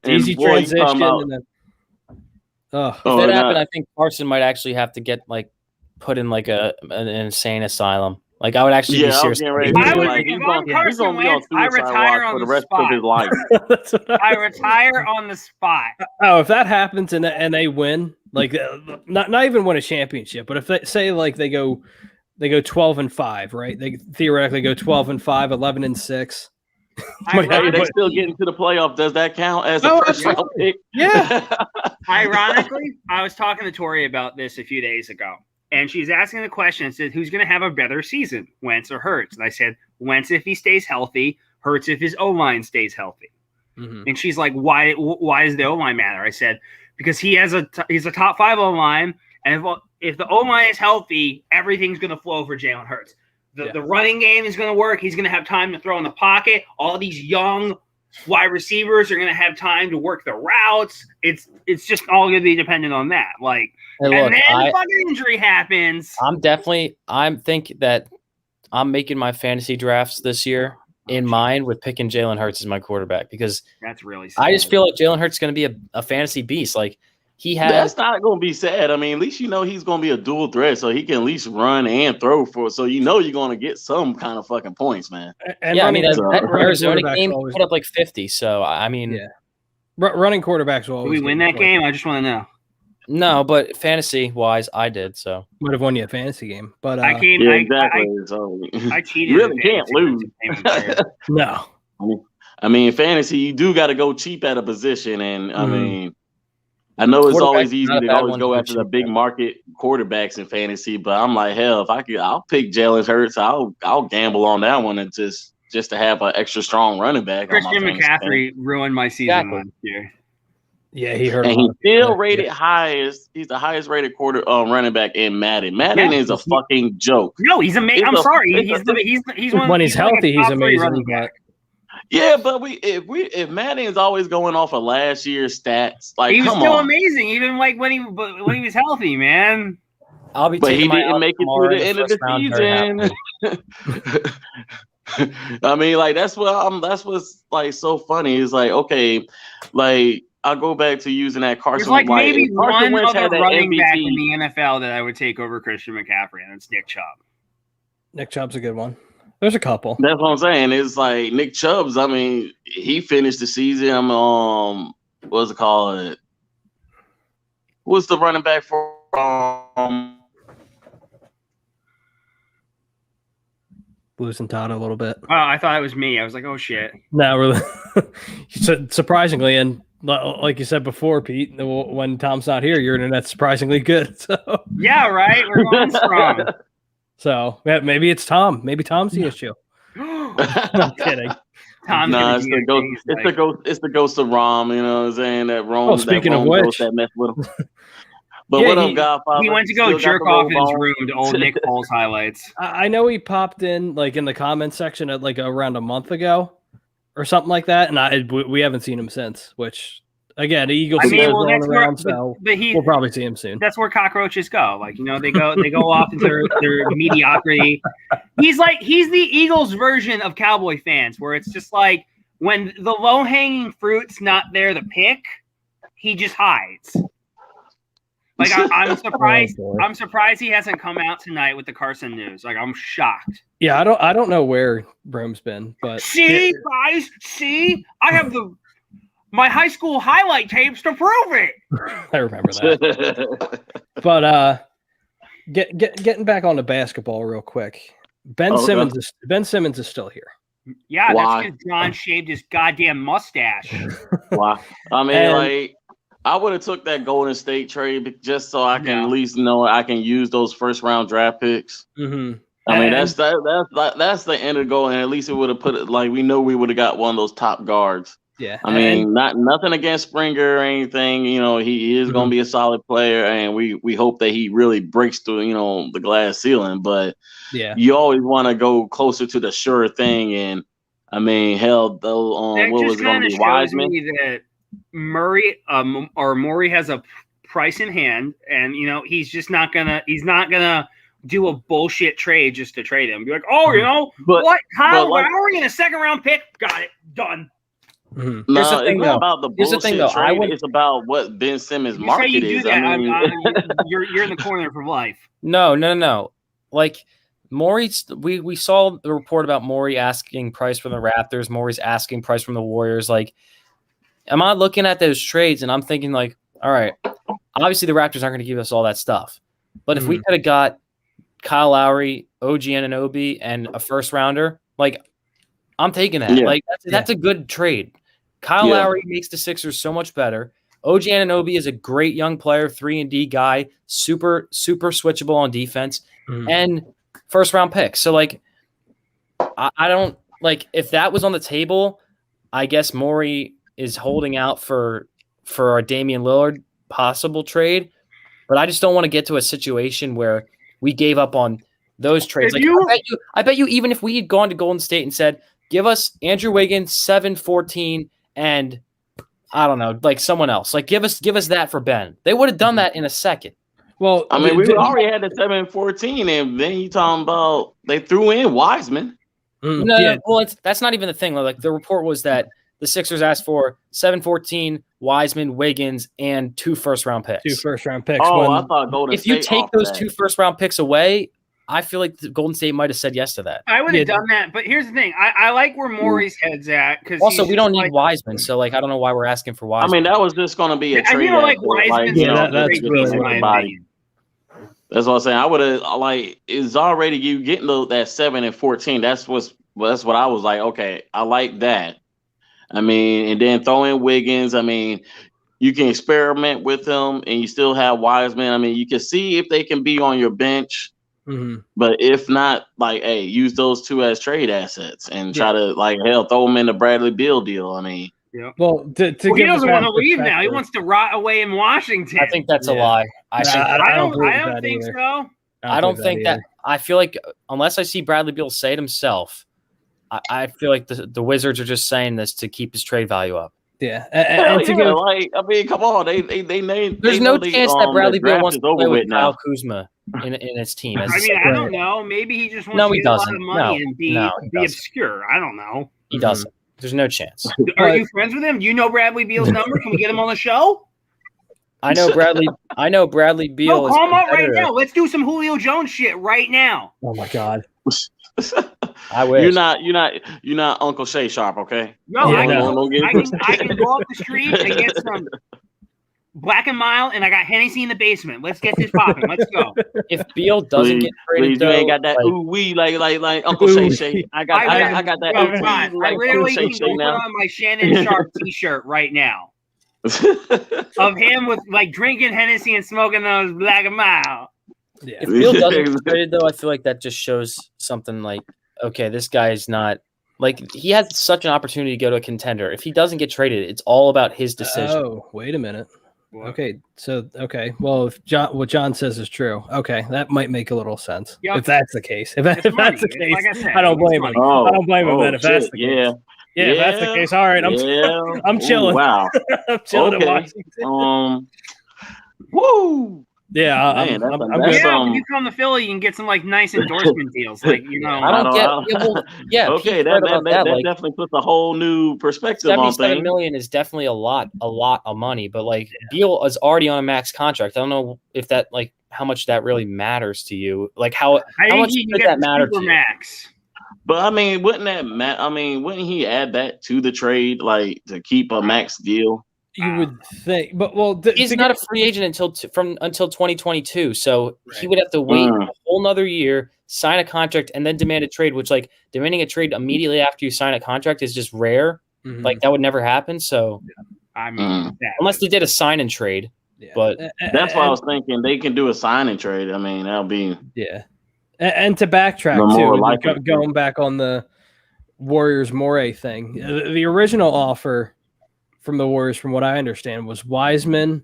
easy transition. If that happened, I think Carson might actually have to get put in an insane asylum. Like I would actually be serious. He's going to be on suicide watch for the rest of his life. I retire on the spot. Oh, if that happens and they win, not even win a championship, but if they say they go 12-5, right? They theoretically go 12-5, 11-6. They still get into the playoff. Does that count as a first round pick? Yeah. Ironically, I was talking to Tori about this a few days ago. And she's asking the question and said, who's going to have a better season, Wentz or Hurts? And I said, Wentz if he stays healthy, Hurts if his O-line stays healthy. Mm-hmm. And she's like, why does the O-line matter? I said, because he's a top 5 O-line, and if the O-line is healthy, everything's going to flow for Jalen Hurts. The running game is going to work. He's going to have time to throw in the pocket. All these young wide receivers are going to have time to work the routes. It's just all going to be dependent on that. Hey, look, and then the fucking injury happens. I'm thinking that I'm making my fantasy drafts this year in mind with picking Jalen Hurts as my quarterback because that's really sad. I just feel like Jalen Hurts is going to be a fantasy beast. That's not going to be sad. I mean, at least he's going to be a dual threat, so he can at least run and throw so you're going to get some kind of fucking points, man. And that Arizona game put up 50. So I mean, running quarterbacks will always. Did we win that game? I just want to know. No, but fantasy-wise, I did. So might have won you a fantasy game, but I cheated. You really can't lose. No, I mean, fantasy, you do got to go cheap at a position, and I mean, I know it's always easy to always go after the big market quarterbacks in fantasy, but I'm like, hell, if I'll pick Jalen Hurts. I'll gamble on that one and just to have an extra strong running back. Christian McCaffrey ruined my season last year. Yeah, he hurt. And he's still rated highest. He's the highest rated running back in Madden. Madden is a fucking joke. No, he's amazing. I'm sorry. He's one. When he's healthy, he's amazing. Yeah, but if Madden is always going off of last year's stats, he was still amazing, even when he was healthy, man. But he didn't make it through the end of the season. I mean, that's what's so funny. Is okay, I'll go back to using that Carson. There's maybe one other running back in the NFL that I would take over Christian McCaffrey, and it's Nick Chubb. Nick Chubb's a good one. There's a couple. That's what I'm saying. It's Nick Chubb's. I mean, he finished the season. What's it called? What's the running back for? Losing Todd a little bit. Oh, I thought it was me. I was like, oh shit. No, really. Surprisingly, and like you said before, Pete, when Tom's not here, your internet's surprisingly good. So yeah, right. We're going strong. So maybe it's Tom. Maybe Tom's the issue. I'm kidding. It's the ghost of Rom. You know what I'm saying? That Rom. Oh, speaking of which, that messed with him. But what up, Godfather? He went to go jerk off in his room to old Nick Foles highlights. I know he popped in in the comment section at around a month ago or something like that, and we haven't seen him since. Which again, the Eagles around, so we'll probably see him soon. That's where cockroaches go. They go off into their mediocrity. He's the Eagles version of Cowboy fans, where it's just when the low hanging fruit's not there to pick, he just hides. I'm surprised. I'm surprised he hasn't come out tonight with the Carson news. I'm shocked. Yeah, I don't know where Brome's been, but guys, I have my high school highlight tapes to prove it. I remember that. But getting back on to basketball real quick. Ben Simmons is still here. Yeah, Why? that's because John shaved his goddamn mustache. Why? I mean, like, I would have took that Golden State trade just so I can at least know I can use those first round draft picks. Mm-hmm. I mean, that's the end of goal, and at least it would have put it like we know we would have got one of those top guards. Yeah, I mean, nothing against Springer or anything. You know, he is going to be a solid player, and we hope that he really breaks through, you know, the glass ceiling. But yeah, you always want to go closer to the sure thing. And I mean, hell, though, what was it going to be? Wiseman? That Murray has a price in hand, and you know he's not gonna do a bullshit trade just to trade him. Be like, oh, you know what? Kyle Lowry in a second round pick, got it done. Mm-hmm. No, it's not about the bullshit trade. It's about what Ben Simmons' market is. I mean, you're in the corner for life. No. Like Morey, we saw the report about Morey asking price from the Raptors. Morey's asking price from the Warriors. Like, am I looking at those trades and I'm thinking like, all right, obviously the Raptors aren't going to give us all that stuff, but if we could have got Kyle Lowry, OG Anunoby, and a first rounder, like I'm taking that. Yeah. Like that's a good trade. Kyle Lowry makes the Sixers so much better. OG Anunoby is a great young player, 3-and-D guy, super switchable on defense, and first round pick. So like, I don't like if that was on the table. I guess Morey is holding out for a Damian Lillard possible trade, but I just don't want to get to a situation where we gave up on those trades. Like, I bet you, even if we had gone to Golden State and said, give us Andrew Wiggins 7-14 and I don't know, like someone else, like give us that for Ben, they would have done that in a second. Well, I mean, we already had the 7-14, and then you talking about they threw in Wiseman. No, well, that's not even the thing. Like the report was that the Sixers asked for 7-14, Wiseman, Wiggins, and 2 first-round picks. 2 first-round picks. Oh, I thought Golden State. If you take those 2 first-round picks away, I feel like the Golden State might have said yes to that. I would have done that, but here's the thing: I like where Morey's head's at because also we don't need Wiseman, so like I don't know why we're asking for Wiseman. I mean, that was just going to be a trade. I feel like Wiseman's that's really my opinion. That's what I'm saying. I would have it's already you getting that 7-14. That's what I was like. Okay, I like that. I mean, and then throw in Wiggins. I mean, you can experiment with them, and you still have Wiseman. I mean, you can see if they can be on your bench. Mm-hmm. But if not, like, hey, use those 2 as trade assets and try to throw them in the Bradley Beal deal. I mean, well, he doesn't want to leave now. He wants to rot away in Washington. I think that's a lie. I don't think so. I don't think that. I feel like unless I see Bradley Beal say it himself, I feel like the Wizards are just saying this to keep his trade value up. Yeah, I mean, come on, they named. There's no chance that Bradley Beal wants to play with Kyle Kuzma in his team. I mean, I don't know. Maybe he just wants to get a lot of money and be obscure. I don't know. He doesn't. There's no chance. Are you friends with him? Do you know Bradley Beal's number? Can we get him on the show? I know Bradley Beal. No, call him up right now. Let's do some Julio Jones shit right now. Oh my God. I wish. You're not Uncle Shay Sharp, okay? No, I can go up the street and get some Black and Mild, and I got Hennessy in the basement. Let's get this popping. Let's go. If Beal doesn't get traded, you ain't got that ooh wee like Uncle Shay. I got that. I literally can go put on my Shannon Sharp T-shirt right now of him with like drinking Hennessy and smoking those Black and Mild. Yeah. If Beal doesn't get traded, though, I feel like that just shows something like, okay, this guy's not like he has such an opportunity to go to a contender. If he doesn't get traded, it's all about his decision. Oh, wait a minute. Okay, well, if what John says is true, okay, that might make a little sense. Yep. If that's the case, if that's the case, like I said, I don't blame him. I don't blame him then if that's the case. Yeah, if that's the case, all right, I'm chilling. Ooh, wow, I'm chilling in Washington. Woo. Yeah, I'm if you come to Philly, you can get some like nice endorsement deals. Like okay, that definitely puts a whole new perspective on things. $77 million is definitely a lot of money, but like Beal is already on a max contract. I don't know if that how much that really matters to you. Like how much does that matter to you? Max. But I mean, wouldn't he add that to the trade, like to keep a max deal? You would think, but he's not a free agent until 2022, so he would have to wait a whole nother year, sign a contract, and then demand a trade. Which, like, demanding a trade immediately after you sign a contract is just rare. Mhm. Like, that would never happen. So, I mean, unless they did a sign and trade, but that's why I was thinking they can do a sign and trade. I mean, that'll be And to backtrack too, going back on the Warriors Morey thing, the original offer from the Warriors, from what I understand, was Wiseman,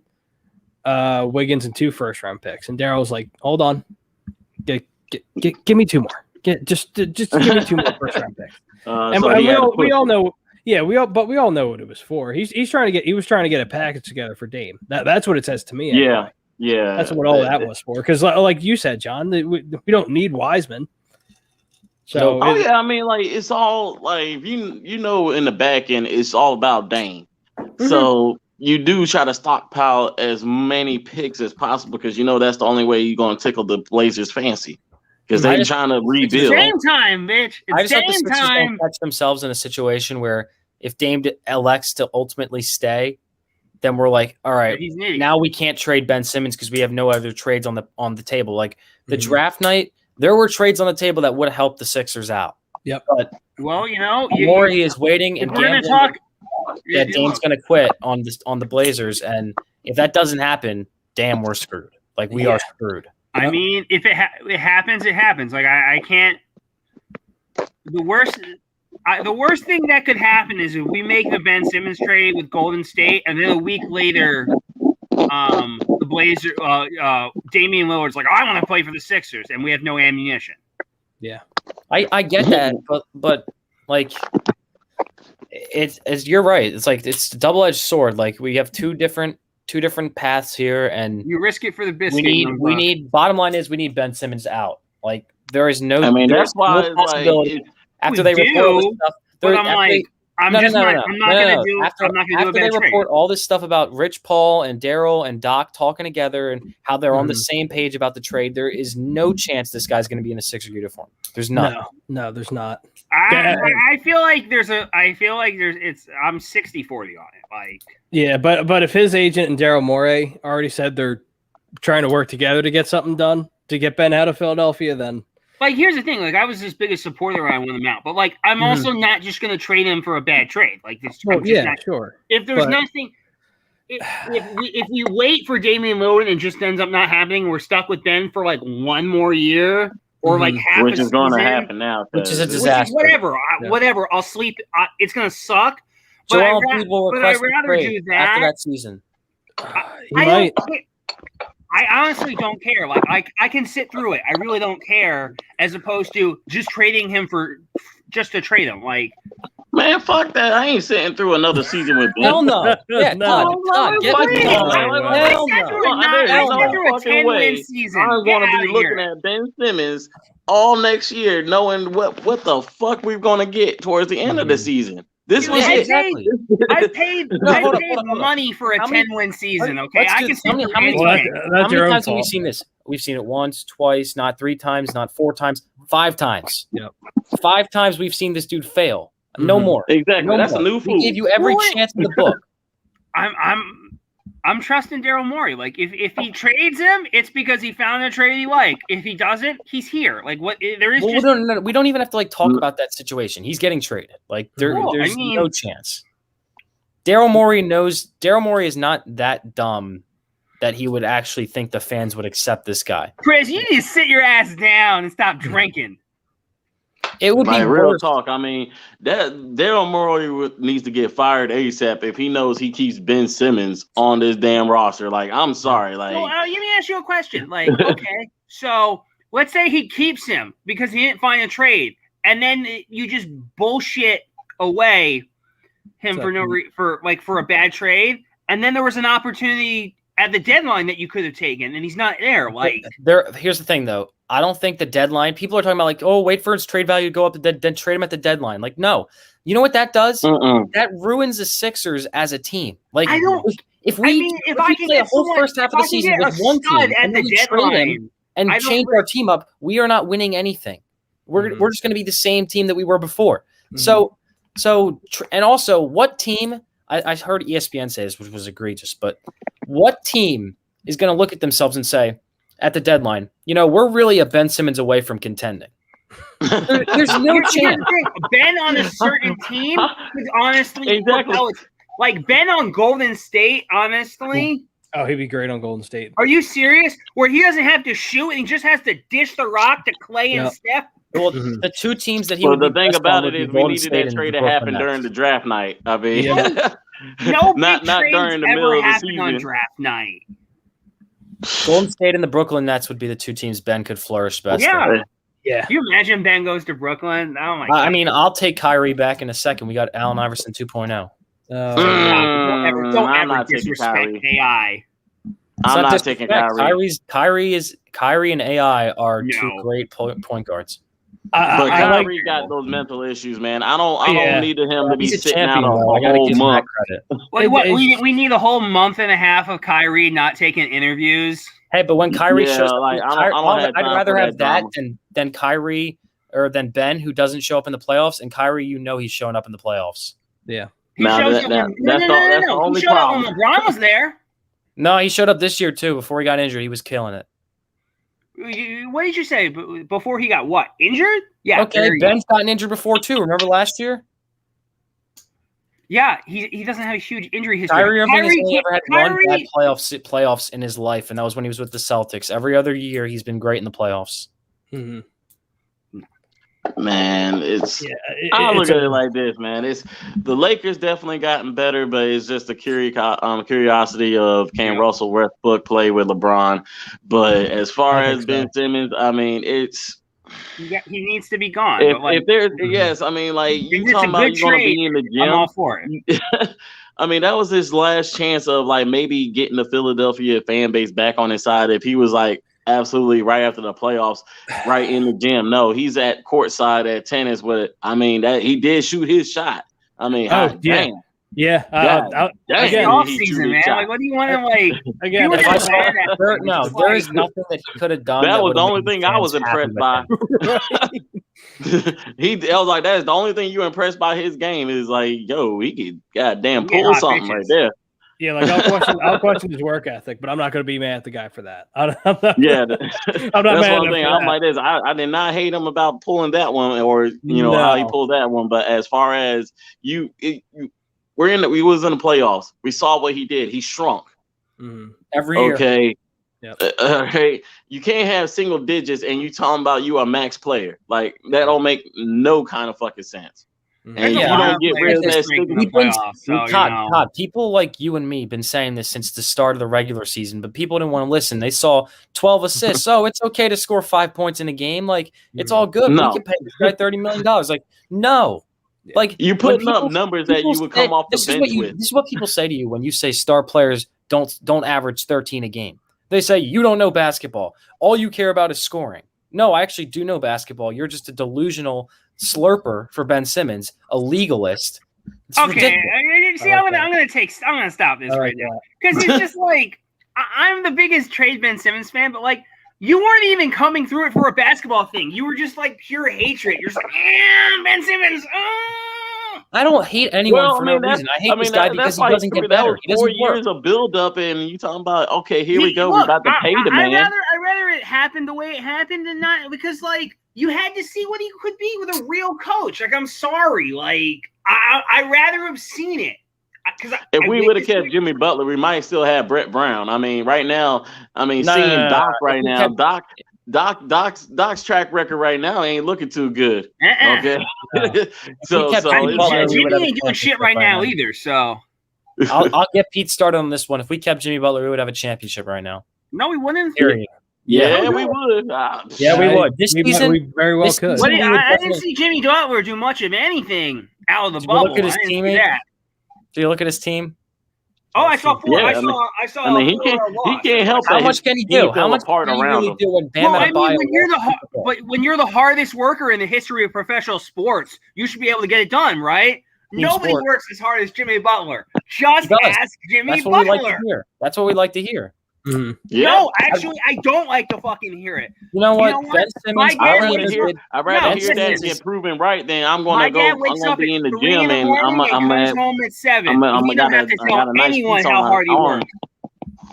Wiggins, and 2 first-round picks. And Daryl's like, "Hold on, give me 2 more. Just give me 2 more first-round picks." And we all know, we all know what it was for. He was trying to get a package together for Dame. That's what it says to me. Anyway. Yeah, that's what all that was for. Because, like you said, John, we don't need Wiseman. So, I mean, like, it's all like you know, in the back end, it's all about Dame. So you do try to stockpile as many picks as possible because you know that's the only way you're going to tickle the Blazers' fancy because they're trying to rebuild. It's Dame time, bitch. I just hope the Sixers don't catch themselves in a situation where if Dame elects to ultimately stay, then we're like, all right, now we can't trade Ben Simmons because we have no other trades on the table. Like the draft night, there were trades on the table that would help the Sixers out. Yep. But Morey is waiting and gambling. Yeah, Dame's going to quit on the Blazers, and if that doesn't happen, damn, we're screwed. Like we are screwed. I mean, if it happens, it happens. Like I can't. The worst thing that could happen is if we make the Ben Simmons trade with Golden State, and then a week later, the Blazers, Damian Lillard's like, I want to play for the Sixers, and we have no ammunition. Yeah, I get that, but like. It's you're right. It's like it's a double-edged sword. Like we have two different paths here, and you risk it for the biscuit. We need. Bottom line is we need Ben Simmons out. Like there is no. I mean, that's why possibility like, after they report all this stuff. But I'm not going to do. After they report all this stuff about Rich Paul and Daryl and Doc talking together and how they're on the same page about the trade, there is no chance this guy's going to be in a Sixer uniform. There's none. No, there's not. I feel like I'm 60-40 on it. Like, yeah, but if his agent and Daryl Morey already said they're trying to work together to get something done to get Ben out of Philadelphia, then. Like, here's the thing. Like, I was his biggest supporter when I won him out. But, like, I'm also not just going to trade him for a bad trade. Like, this. Sure. If there's nothing – if we wait for Damian Lillard and it just ends up not happening, we're stuck with Ben for, like, 1 more year or, like, half which is going to happen now. Which is a disaster. Whatever. I'll sleep. It's going to suck. But I'd rather do that. After that season. I honestly don't care. Like I can sit through it. I really don't care. As opposed to just trading him just to trade him. Like, man, fuck that. I ain't sitting through another season with Ben. Hell no. Yeah, Todd, get Hell no. There's no fucking way. I'm going to be looking at Ben Simmons all next year, knowing what the fuck we're going to get towards the end of the season. This was exactly. I paid money for a 10-win season. Okay, I can see how many times have we seen this? We've seen it once, twice, not 3 times, not 4 times, 5 times. Yep. 5 times we've seen this dude fail. No more. Exactly. That's a new fool. We gave you every chance in the book. I'm trusting Daryl Morey. Like if he trades him, it's because he found a trade he liked. If he doesn't, he's here. Like what? There is. No, we don't even have to like talk about that situation. He's getting traded. Like there's no chance. Daryl Morey is not that dumb that he would actually think the fans would accept this guy. Chris, you need to sit your ass down and stop drinking. It would be real talk. I mean, that Daryl Morey needs to get fired ASAP if he knows he keeps Ben Simmons on this damn roster. Like, I'm sorry. Like, let me ask you a question. Like, okay, so let's say he keeps him because he didn't find a trade, and then you just bullshit away him for a bad trade, and then there was an opportunity at the deadline that you could have taken, and he's not there. Like, here's the thing, though. I don't think the deadline. People are talking about like, oh, wait for his trade value to go up, then trade him at the deadline. Like, no, you know what that does? That ruins the Sixers as a team. Like, if we play a whole first half of the season with one team and then we trade him and change our team up, we are not winning anything. We're just going to be the same team that we were before. So, and also, what team I heard ESPN say this, which was egregious, but what team is going to look at themselves and say, at the deadline, we're really a Ben Simmons away from contending? There's no chance. Ben on a certain team is honestly Exactly. Like Ben on Golden State, honestly. Oh, he'd be great on Golden State. Are you serious? Where he doesn't have to shoot and he just has to dish the rock to Clay and Steph? Well, the two teams that he Well, would the thing about it is we needed that trade to happen during the draft night. I mean, no not during the middle of the season. On draft night. Golden State and the Brooklyn Nets would be the two teams Ben could flourish best. Yeah. Yeah. Can you imagine Ben goes to Brooklyn? Oh my God. I mean, I'll take Kyrie back in a second. We got Allen Iverson 2.0. Don't ever disrespect AI. I'm not taking Kyrie. Kyrie and AI are two great point guards. But Kyrie got those mental issues, man. I don't need him to be sitting out a whole month. We need a whole month and a half of Kyrie not taking interviews. Hey, but when Kyrie shows up, I'd rather have that than Kyrie or than Ben, who doesn't show up in the playoffs, and Kyrie, he's showing up in the playoffs. Yeah. That's the only problem. When LeBron was there. No, he showed up this year too. Before he got injured, he was killing it. What did you say? Before he got what? Injured? Yeah. Okay, Ben's gotten injured before too. Remember last year? Yeah, he doesn't have a huge injury history. Kyrie Irving has only ever had one bad playoffs in his life, and that was when he was with the Celtics. Every other year, he's been great in the playoffs. Mm-hmm. Man, I look at it like this, man. It's the Lakers definitely gotten better, but it's just the curiosity of can Russell Westbrook play with LeBron. But as far as Ben Simmons, I mean, he needs to be gone. If there's I mean, like you talking about you want to be in the gym. I'm all for it. I mean, that was his last chance of like maybe getting the Philadelphia fan base back on his side if he was like absolutely right after the playoffs, right in the gym. No, he's at courtside at tennis with. I mean, that he did shoot his shot. I mean, damn. Yeah. Again, off season, man. Like, what do you want to like? Again, there is nothing that he could have done. That was the only thing I was impressed by. I was like, that's the only thing you impressed by his game is like, yo, he could goddamn pull something right there. Yeah, like I'll question his work ethic, but I'm not going to be mad at the guy for that. I'm not that's one thing. I'm like this. I did not hate him about pulling that one, or how he pulled that one. But as far as we was in the playoffs. We saw what he did. He shrunk every year. Okay. Yep. Hey, you can't have single digits and you talking about you a max player. Like that don't make no kind of fucking sense. And you don't get rid of that. Todd, people like you and me been saying this since the start of the regular season, but people didn't want to listen. They saw 12 assists. Oh, it's okay to score 5 points in a game. Like it's all good. No. We can pay this guy $30 million. Like no. Like you putting up numbers that you would come off the bench with. This is what people say to you when you say star players don't average 13 a game. They say you don't know basketball. All you care about is scoring. No, I actually do know basketball. You're just a delusional slurper for Ben Simmons, a legalist. It's okay, see, I'm gonna stop this right now because it's just like I'm the biggest trade Ben Simmons fan, but like you weren't even coming through it for a basketball thing. You were just like pure hatred. You're just like, Ben Simmons. I don't hate anyone for no reason. I hate this guy because he doesn't get better. He doesn't 4 years of build up, and you talking about here we go. We're about to pay the man. I'd rather it happened the way it happened than not because like you had to see what he could be with a real coach. Like I'm sorry, like I'd rather have seen it. If we would have kept Jimmy Butler, we might still have Brett Brown. I mean, right now, seeing Doc right now, Doc's track record right now ain't looking too good. Okay, so Jimmy ain't doing shit right now either. So I'll get Pete started on this one. If we kept Jimmy Butler, we would have a championship right now. No, we wouldn't. Yeah, we would. We would. This season, we very well could. I didn't see Jimmy Butler do much of anything out of the bubble. Look at his teammate. Do you look at his team? Oh, I saw 4. Yeah, I saw. I mean, he can't help. How much can he do? How much can he really do when Bam when you're the hardest worker in the history of professional sports, you should be able to get it done, right? Nobody works as hard as Jimmy Butler. Just ask Jimmy Butler. That's what we like to hear. Mhm. Yeah. No, actually, I don't like to fucking hear it. You know what? what? Ben Simmons, My dad I'd wakes rather up- hear that than proven right. Then I'm My gonna dad go. wakes I'm gonna up be at in the 3 gym in the and morning and comes home at 7. He doesn't have to I tell got a nice anyone piece how on my hard he arm. works.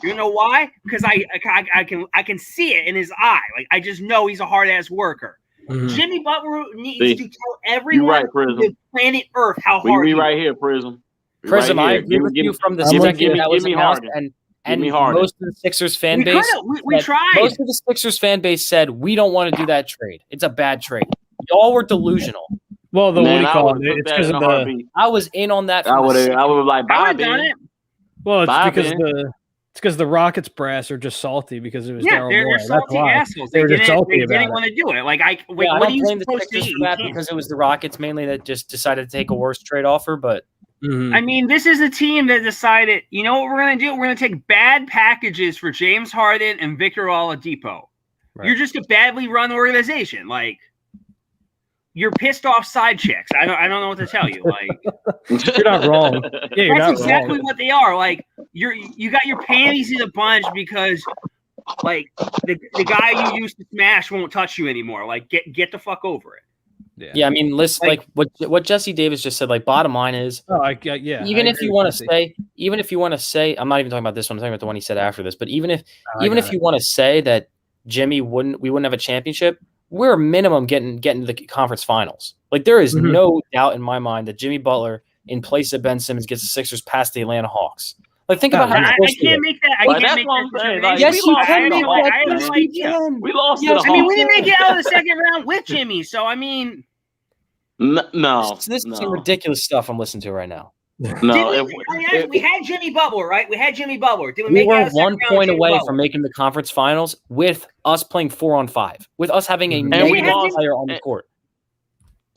You know why? Because I can see it in his eye. Like I just know he's a hard ass worker. Mhm. Jimmy Butler needs to tell You everyone right, on Prism. the planet Earth how hard We he right works. here, Prism. We Prism, right I here. agree with you from the I'm with second you. that was Give me announced, Harden. and me Harden. most of the Sixers fan We base, we tried. most of the Sixers fan base said we don't want to do that trade. It's a bad trade. Y'all were delusional. Well, what do you call it? It's It's because of the. heartbeat. I was in on that. I From would the have like I bye, would have done Ben. it. Well, it's Bye, because Ben. the Rockets brass are just salty because it was Yeah, Daryl they're Morey. That's salty why. assholes. They They were just didn't salty about it. want to do it. Like I what are don't you blame the supposed to Sixers eat? for that because it was the Rockets mainly that just decided to take a worse trade offer. But Mhm. I mean, this is a team that decided, you know what we're going to do? We're going to take bad packages for James Harden and Victor Oladipo. Right. You're just a badly run organization. Like, you're pissed off side chicks. I don't know what to tell you. Like, You're not wrong. Yeah, you're that's not exactly wrong. what they are. Like, you got your panties in a bunch because, like, the guy you used to smash won't touch you anymore. Like, get the fuck over it. yeah, I mean, listen, like what Jesse Davis just said. Like, bottom line is, even if you want to say, I'm not even talking about this one. I'm talking about the one he said after this. But even if you want to say that we wouldn't have a championship, we're minimum getting to the conference finals. Like there is no doubt in my mind that Jimmy Butler in place of Ben Simmons gets the Sixers past the Atlanta Hawks. Like think about how I can't make that. I can't make that. Yes, you can make that. I have no idea. We lost to the Hawks. I mean, we didn't make it out of the second round with Jimmy, so I mean, no. This is some ridiculous stuff I'm listening to right now. No, we had Jimmy Butler, right? We had Jimmy Butler. Did we We make it were out of the 1 second point round with away Jimmy from Butler? making the conference finals with us playing 4-on-5, with us having a we negative lost- player on the court.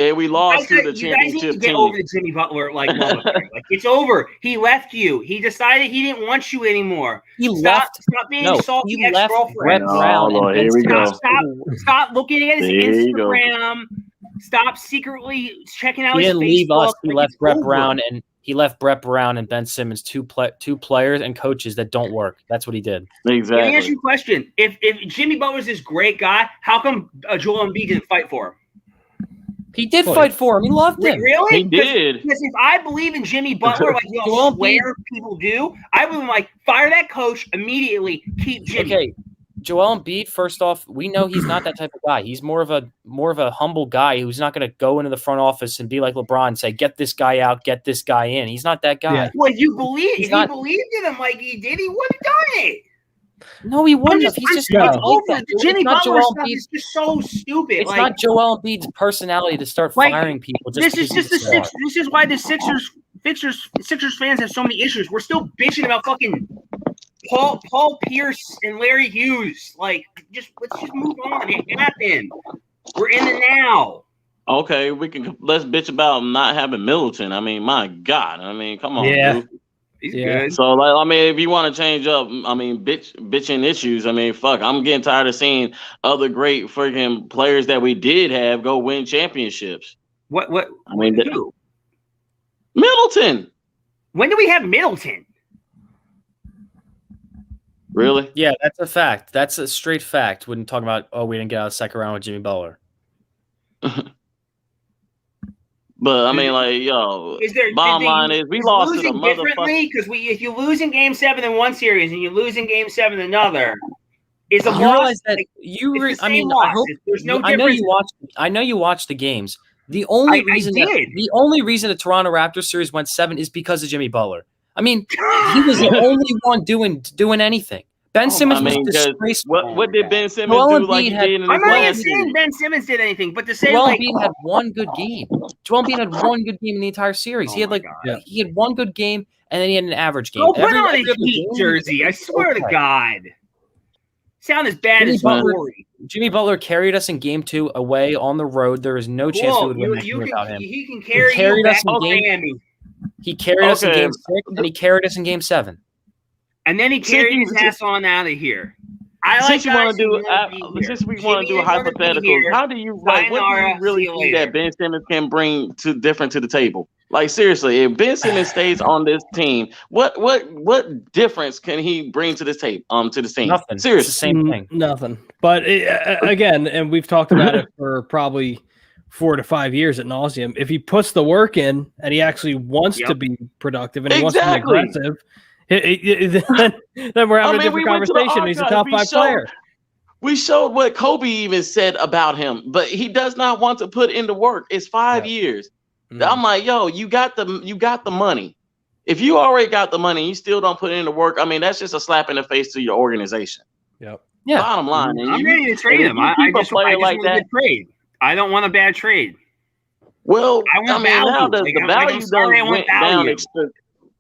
And we lost to the You guys need to championship get team. over the Jimmy Butler like it's over. He left you. He decided he didn't want you anymore. Stop being salty He left ex-girlfriend. Brett Brown. Lord, here we go. Stop looking at his There you go. Instagram. Stop secretly checking out He his didn't Facebook. leave us. He Like, left it's Brett over. Brown and Ben Simmons, two players and coaches that don't work. That's what he did. Let me ask Exactly. you a question. If Jimmy Butler's this great guy, how come Joel Embiid didn't fight for him? He did fight for him. He loved him. Really? He did. Because if I believe in Jimmy Butler, like you Joel swear people do, I would be like, fire that coach immediately. Keep Jimmy. Okay, Joel Embiid. First off, we know he's not that type of guy. He's more of a humble guy who's not going to go into the front office and be like LeBron and say, "Get this guy out, get this guy in." He's not that guy. Yeah. Well, if you believe, He's if not- he believed in him like he did, he would have done it. No, he wouldn't have. He's just not over. like that. The Jimmy It's not Butler Joel stuff Embiid. is just so stupid. It's like, not Joel Embiid's personality to start Like, firing people. this is because just the he's a star. Sixers. This is why the Sixers fans have so many issues. We're still bitching about fucking Paul Pierce and Larry Hughes. Like, let's just move on. It happened. We're in the now. Okay, let's bitch about not having Middleton. I mean, my God. I mean, come on, dude. He's Yeah. good. So, like, I mean, if you want to change up, I mean, bitching issues. I mean, fuck, I'm getting tired of seeing other great freaking players that we did have go win championships. What? I mean, Who? Middleton. When do we have Middleton? Really? Yeah, that's a fact. That's a straight fact. When talking about, we didn't get out of the second round with Jimmy Butler. But I mean, like, yo, bottom line is we lost to the motherfucker. Because if you lose in Game 7 in one series and you lose in Game 7 in another, is a You loss. realize that I mean, I hope there's no difference. I know you watched the games. The only reason the Toronto Raptors series went 7 is because of Jimmy Butler. I mean, he was the only one doing anything. Ben Simmons was disgraceful. What did Ben Simmons do like he did in the I'm not even last saying series? Ben Simmons did anything, but to say Joel like Embiid had one good game. Joel Embiid had one good game in the entire series. He had he had one good game and then he had an average game. Go put on his Heat jersey. I swear to God. Sound as bad as Rory. Jimmy Butler carried us in Game 2 away on the road. There is no chance we would win that game without him. He can carry us in Miami. He carried us in Game 6 and he carried us in Game 7. And then he carried his ass on out of here. Since we want to do hypotheticals, how do you what do you really think that Ben Simmons can bring different to the table? Like seriously, if Ben Simmons stays on this team, what difference can he bring to this team? Nothing. Seriously, It's the same thing. Nothing. But again, and we've talked about it for probably 4 to 5 years at nauseum. If he puts the work in and he actually wants to be productive and he wants to be aggressive, then we're having a different conversation. He's a top 5 player. We showed what Kobe even said about him, but he does not want to put in the work. It's 5 years. I'm like, yo, you got the money. If you already got the money, you still don't put in the work. I mean, that's just a slap in the face to your organization. Yep. Yeah. Bottom line, I'm ready to trade him. I just want a good trade. I don't want a bad trade. Well, I mean, now the value went down.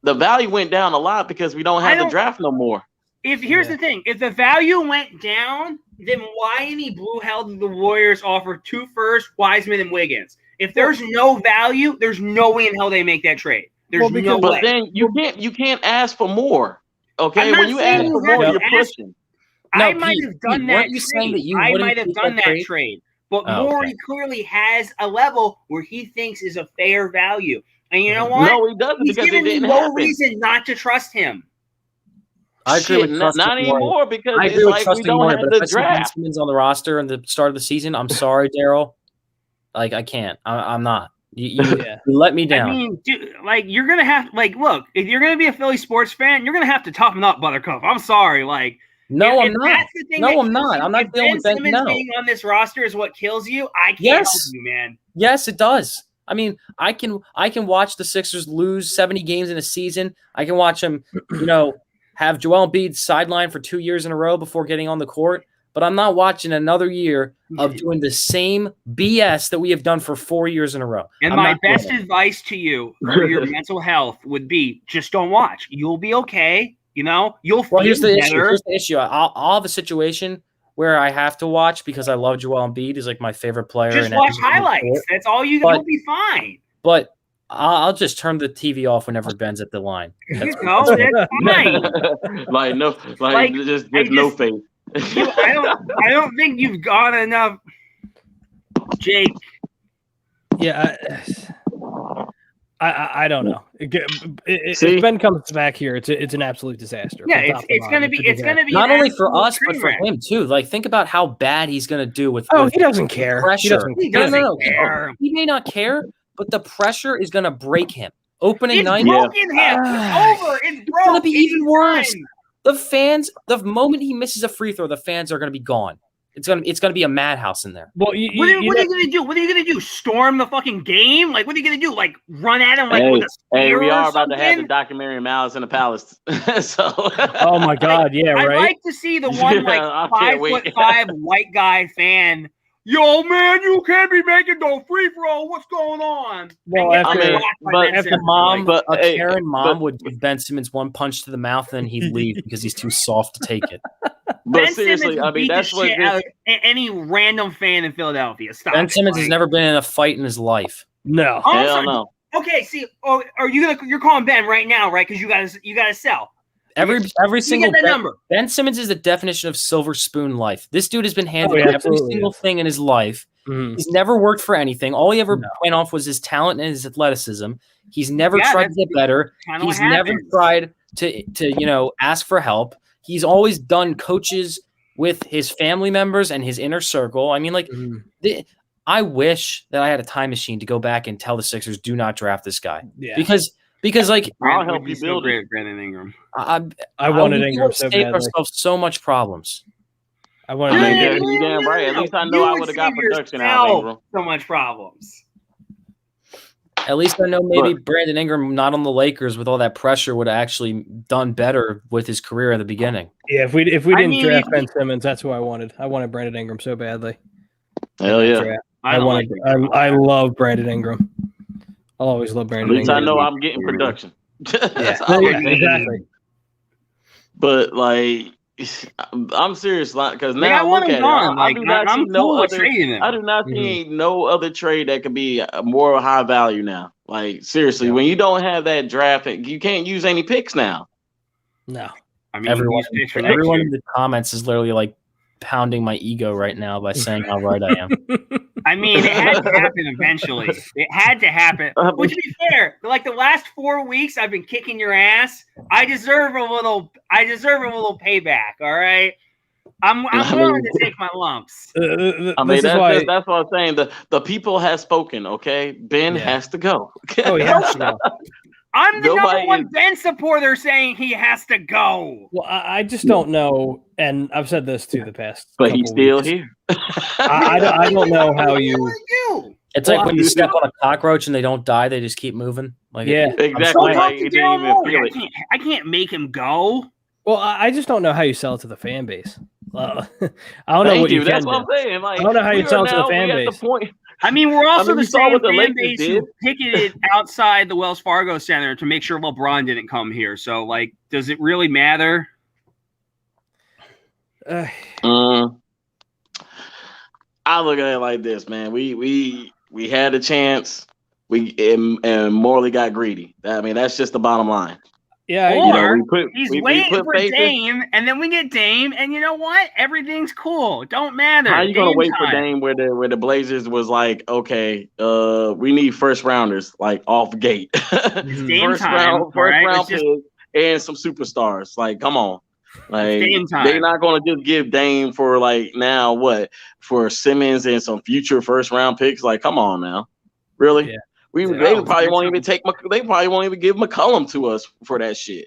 The value went down a lot because we don't have the draft no more. Here's the thing: if the value went down, then why any blue hell did the Warriors offer 2 firsts, Wiseman, and Wiggins? If there's no value, there's no way in hell they make that trade. There's no way. But then you can't ask for more. Okay, when you ask for more, you're pushing. I might have done that trade. I might have done that trade. But Morey clearly has a level where he thinks is a fair value. And you know what? No, he doesn't, He's because giving me no reason not to trust him. I agree with trusting not anymore because I agree it's with like trusting we don't more, have but the if I draft. see Simmons on the roster in the start of the season, I'm sorry, Daryl. Like, I can't. I'm not. You let me down. I mean, dude, like, you're going to have – like, look, if you're going to be a Philly sports fan, you're going to have to toughen up, Buttercup. I'm sorry. Like, no, I'm not. No, I'm not. I'm not dealing with Ben Simmons being on this roster is what kills you. I can't help you, man. Yes, it does. I mean, I can watch the Sixers lose 70 games in a season. I can watch them, have Joel Embiid sidelined for 2 years in a row before getting on the court. But I'm not watching another year of doing the same BS that we have done for 4 years in a row. And my best advice to you for your mental health would be just don't watch. You'll be okay. You'll feel here's the better. Here's the issue. I'll have a situation where I have to watch because I love Joel Embiid. He's like my favorite player. Just watch highlights. That's all you got. You'll be fine. But I'll just turn the TV off whenever Ben's at the line. That's fine. Just no faith. I don't think you've got enough, Jake. Yeah, I don't know. If Ben comes back here, it's an absolute disaster. Yeah, it's gonna be not only for us but for him too. Like, think about how bad he's gonna do with. He doesn't care. Pressure. He doesn't care. He may not care, but the pressure is gonna break him. Opening night, him. It's over. It's gonna be even worse. The fans, the moment he misses a free throw, the fans are gonna be gone. It's gonna be a madhouse in there. Well, what are you gonna do? What are you gonna do? Storm the fucking game? Like, what are you gonna do? Like, run at him with a spear? We are about to have the documentary Malice in the Palace. So, oh my God, yeah, right. I'd like to see the one 5'5" white guy fan. Yo, man, you can't be making no free throw. What's going on? Well, Karen mom would give Ben Simmons one punch to the mouth, and he'd leave because he's too soft to take it. But Ben seriously, Simmons beat that's the shit out of any random fan in Philadelphia. Stop. Ben Simmons has never been in a fight in his life. No, hell no. Okay, see, you're calling Ben right now, right? Because you gotta sell. Every single number. Ben Simmons is the definition of silver spoon life. This dude has been handed every single thing in his life. Mm-hmm. He's never worked for anything. All he ever went off was his talent and his athleticism. He's never tried to get better. He's never tried to ask for help. He's always done coaches with his family members and his inner circle. I mean, like, I wish that I had a time machine to go back and tell the Sixers, do not draft this guy. Yeah. Because like, I'll help you build it. Brandon Ingram. I wanted Ingram so badly. Ourselves so much problems. I wanted Ingram. You're damn right. At least I know I would have got production out of Ingram. So much problems. At least I know maybe Brandon Ingram, not on the Lakers with all that pressure, would have actually done better with his career at the beginning. Yeah, if we didn't draft Ben Simmons, that's who I wanted. I wanted Brandon Ingram so badly. Hell yeah. I love Brandon Ingram. I'll always love Brandon Ingram. At least I know I'm getting production. Exactly. But like, I'm serious, because now I want him gone. I do not see no other trade that could be more high value now. Like, seriously, when you don't have that draft, you can't use any picks now. No, I mean, everyone in the comments is literally like pounding my ego right now by saying how right I am. I mean, it had to happen eventually. It had to happen. Which, to be fair, like the last 4 weeks, I've been kicking your ass. I deserve a little payback. All right, I'm willing to take my lumps. I mean, that's what I'm saying. The people have spoken. Okay, Ben has to go. Oh, he has to go. I'm the number one Ben supporter saying he has to go. Well, I just don't know, and I've said this too the past. But he's still here. I don't know how you. It's like when you step on a cockroach and they don't die; they just keep moving. Like exactly. Like, you didn't even feel it. I can't make him go. Well, I just don't know how you sell it to the fan base. I don't know what you can That's do. what I'm saying. Like, I don't know how you sell it to the fan base. I mean, we're also the same fan base who picketed outside the Wells Fargo Center to make sure LeBron didn't come here. So, like, does it really matter? I look at it like this, man. We had a chance. And Morley got greedy. I mean, that's just the bottom line. Yeah, he's waiting for Dame, and then we get Dame, and you know what? Everything's cool. Don't matter. How are you gonna wait for Dame where the Blazers was like, okay, we need first rounders like off gate, first round pick and some superstars. Like, come on, like they're not gonna just give Dame for like now what for Simmons and some future first round picks. Like, come on now, really? Yeah. They probably won't even they probably won't even give McCollum to us for that shit.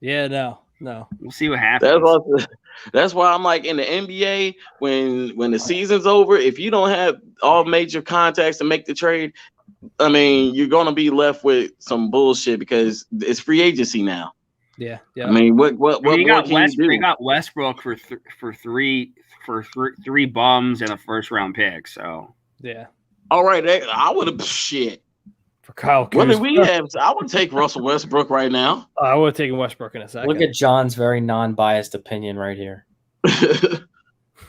Yeah, no. We'll see what happens. That's why I'm like in the NBA when the season's over, if you don't have all major contacts to make the trade, I mean, you're gonna be left with some bullshit because it's free agency now. Yeah. I mean, what you more can you do? They got Westbrook for three bums and a first round pick. So yeah. All right, I would have shit. For Kyle Kuzma. What did we have? I would take Russell Westbrook right now. I would have taken Westbrook in a second. Look at John's very non-biased opinion right here.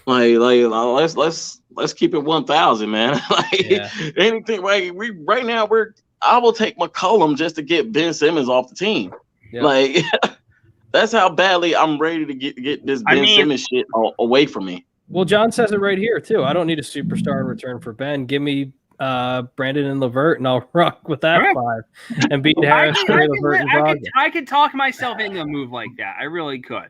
let's keep it 1,000, man. Anything. Like I will take McCollum just to get Ben Simmons off the team. Yeah. Like that's how badly I'm ready to get this Simmons shit away from me. Well, John says it right here, too. I don't need a superstar in return for Ben. Give me Brandon and LeVert, and I'll rock with that 5. And beat Harris, LeVert, and Brogdon. I could talk myself into a move like that. I really could.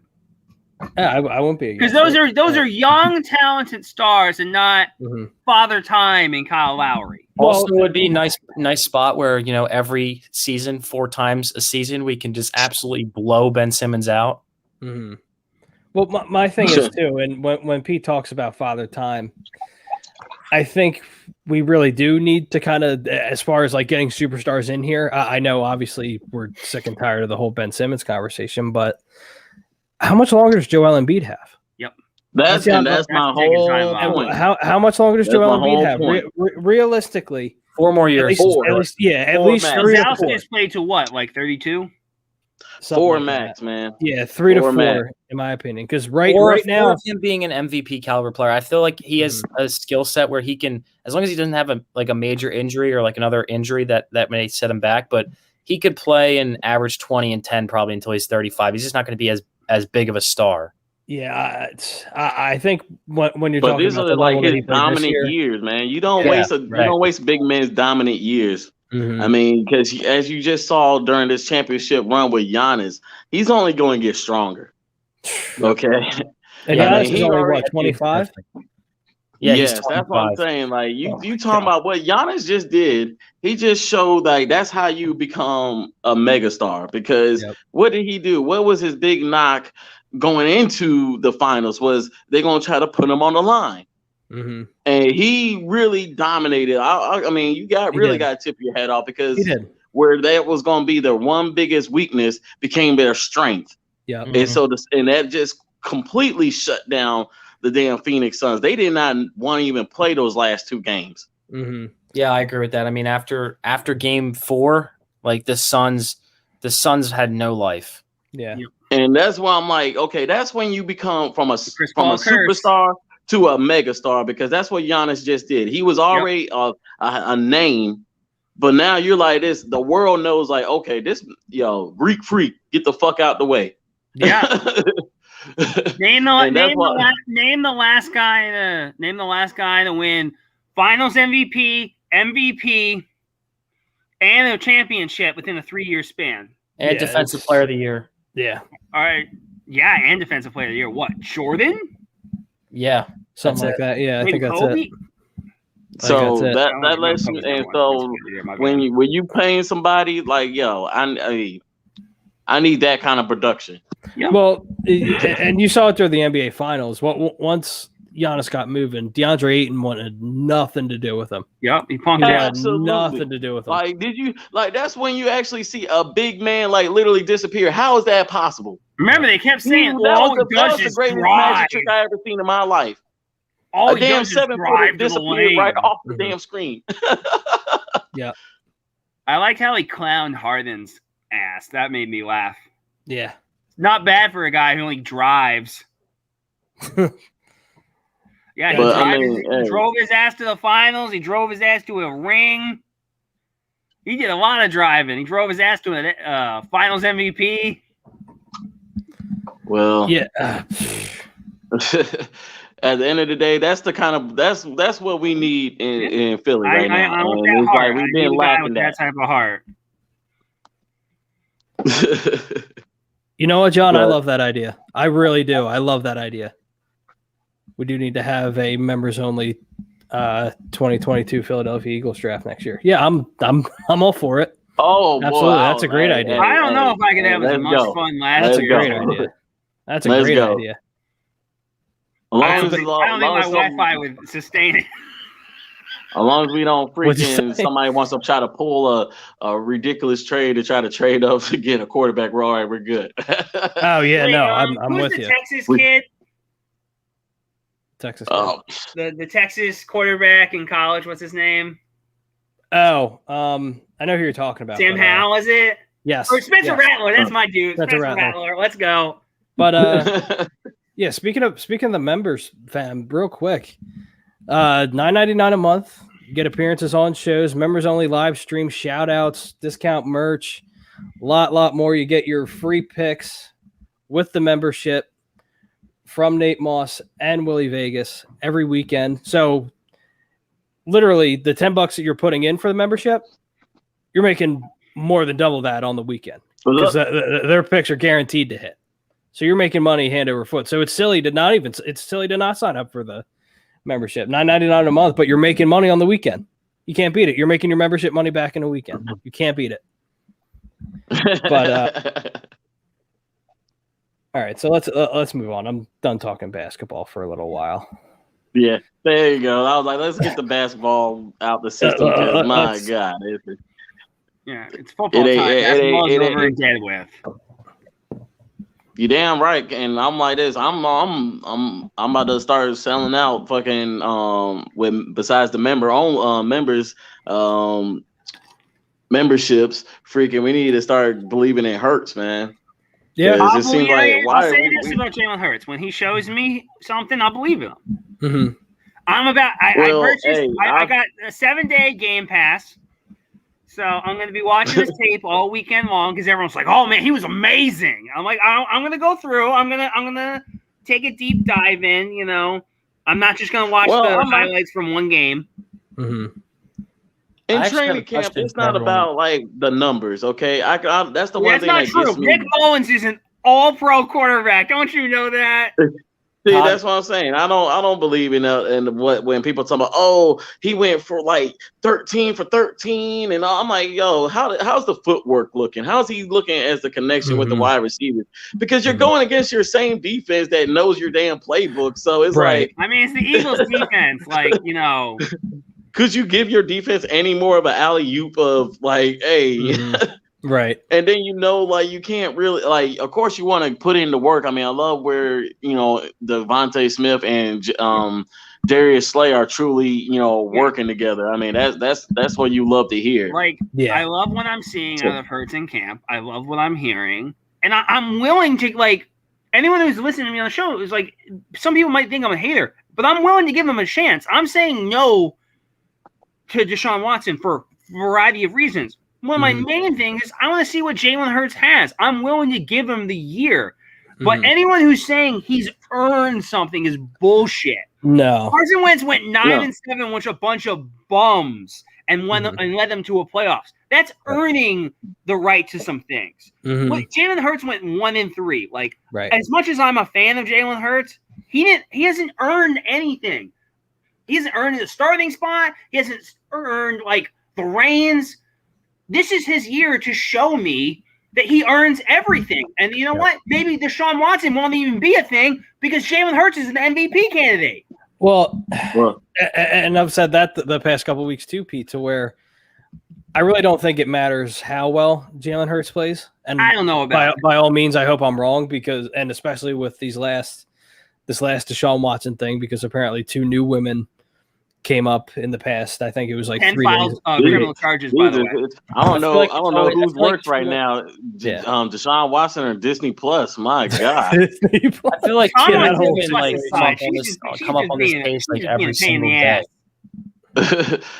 Yeah, I won't be. Because those are young, talented stars and not Father Time and Kyle Lowry. Also, would be nice spot where, every season, 4 times a season, we can just absolutely blow Ben Simmons out. Mm-hmm. Well, my thing is too, and when Pete talks about Father Time, I think we really do need to kind of, as far as like getting superstars in here. I know obviously we're sick and tired of the whole Ben Simmons conversation, but how much longer does Joel Embiid have? Yep, that's my whole point. How much longer does Joel Embiid have? Realistically, 4 more years. At least 3 or 4. Has played to what, like 32? 4 max, man. Yeah, 3 to 4, in my opinion. Because right now, him being an MVP caliber player, I feel like he has a skill set where he can, as long as he doesn't have a major injury or like another injury that may set him back, but he could play and average 20 and 10 probably until he's 35. He's just not going to be as big of a star. Yeah, I think when you're talking these about are like his dominant years, man. You don't waste big men's dominant years. Mm-hmm. I mean, because as you just saw during this championship run with Giannis, he's only going to get stronger. Okay, and Giannis is only what, 25? Yeah, yes, that's what I'm saying. Like you talking about what Giannis just did. He just showed like that's how you become a megastar. Because what did he do? What was his big knock going into the finals? Was they're gonna try to put him on the line. Mm-hmm. And he really dominated. I mean, you got to tip your head off because where that was going to be their one biggest weakness became their strength. Yeah, and so that just completely shut down the damn Phoenix Suns. They did not want to even play those last 2 games. Mm-hmm. Yeah, I agree with that. I mean, after Game 4, like the Suns had no life. Yeah, and that's why I'm like, okay, that's when you become from a superstar to a megastar, because that's what Giannis just did. He was already a name, but now you're like this. The world knows, like, okay, this Greek freak, get the fuck out the way. Yeah. Name the last guy to win Finals MVP, MVP, and a championship within a 3-year span. And Defensive Player of the Year. Yeah. All right. Yeah, and Defensive Player of the Year. What? Jordan? Yeah. Something like that. Yeah, I think that's it. So that lets you. And so when you paying somebody like, yo, I need that kind of production. Yeah. Well, and you saw it through the NBA Finals. Once Giannis got moving, DeAndre Ayton wanted nothing to do with him. Yep, he punked Had Absolutely. nothing to do with him. Like, that's when you actually see a big man like literally disappear. How is that possible? Remember, they kept saying, that all was he does the is greatest drive. magic trick I ever seen in my life. All A he damn does is 7-footer drive to the disappeared lane. right off the damn screen. Yeah. I liked how he clowned Harden's ass. That made me laugh. Yeah. Not bad for a guy who only drives. Yeah, he drove his ass to the finals. He drove his ass to a ring. He did a lot of driving. He drove his ass to a finals MVP. Well, yeah. At the end of the day, that's the kind of that's what we need in Philly right now. I want that heart. Like we've been lacking that type of heart. You know what, John? I love that idea. I really do. I love that idea. We do need to have a members-only 2022 Philadelphia Eagles draft next year. Yeah, I'm all for it. Oh, absolutely, boy, that's a great idea. I don't know if I could have as much fun last year. That's a great idea. That's a great idea. I don't think my Wi-Fi would sustain it. As long as we don't somebody wants to try to pull a ridiculous trade to try to trade up to get a quarterback, all right, we're good. Oh yeah, no, I'm with you. Texas kid. Texas. Oh, the Texas quarterback in college. What's his name? Oh, I know who you're talking about. Sam Howell, is it? Yes. Or Spencer Rattler. That's my dude. Spencer Rattler. Let's go. But yeah, speaking of the members, fam, real quick, $9.99 a month. You get appearances on shows, members only live stream, shout outs, discount merch, a lot more. You get your free picks with the membership from Nate Moss and Willie Vegas every weekend. So literally the $10 that you're putting in for the membership, you're making more than double that on the weekend because their picks are guaranteed to hit. So you're making money hand over foot. So it's silly to not sign up for the membership. $9.99 a month, but you're making money on the weekend. You can't beat it. You're making your membership money back in a weekend. You can't beat it. But all right, so let's move on. I'm done talking basketball for a little while. Yeah, there you go. I was like, let's get the basketball out the system. My God, it's football time. Basketball's over and dead with. You damn right, and I'm like this. I'm about to start selling out fucking besides the members memberships. Freaking, we need to start believing in Ertz, man. Yeah, I'll say this about Jalen Hurts. When he shows me something, I'll believe him. Mm-hmm. I got a 7-day Game Pass, so I'm going to be watching this tape all weekend long because everyone's like, "Oh man, he was amazing." I'm like, I'm going to go through. I'm gonna take a deep dive in. You know, I'm not just going to watch the highlights from one game. Mm-hmm. In training camp, it's not about like the numbers, okay? That's the one thing that gets me. Nick Mullins is an all-pro quarterback. Don't you know that? See, that's what I'm saying. I don't believe in when people talk about, oh, he went for like 13 for 13, and I'm like, yo, how's the footwork looking? How's he looking as the connection with the wide receivers? Because you're going against your same defense that knows your damn playbook, so it's like, I mean, it's the Eagles' defense, like, you know. Could you give your defense any more of an alley-oop of like, hey, right? And then like you can't really like. Of course, you want to put in the work. I mean, I love where Devontae Smith and Darius Slay are truly working together. I mean, that's what you love to hear. Like, I love what I'm seeing out of Hurts in camp. I love what I'm hearing, and I'm willing to like anyone who's listening to me on the show is like. Some people might think I'm a hater, but I'm willing to give them a chance. I'm saying no to Deshaun Watson for a variety of reasons. One of my main things is I want to see what Jalen Hurts has. I'm willing to give him the year. But anyone who's saying he's earned something is bullshit. No. Carson Wentz went 9-7, which a bunch of bums, and led them to a playoffs. That's earning the right to some things. Jalen Hurts went 1-3. Like, as much as I'm a fan of Jalen Hurts, he hasn't earned anything. He hasn't earned the starting spot. He hasn't earned like the reins. This is his year to show me that he earns everything. And you know what? Maybe Deshaun Watson won't even be a thing because Jalen Hurts is an MVP candidate. Well, and I've said that the past couple of weeks too, Pete, to where I really don't think it matters how well Jalen Hurts plays. And I don't know about by all means, I hope I'm wrong and especially with this last Deshaun Watson thing, because apparently 2 new women came up in the past. I think it was like 10 3 files, criminal charges, by the way. I don't know who's worse right now. Deshaun Watson or Disney Plus. My God. Disney Plus. I feel like that whole woman like come up on this page like every single day.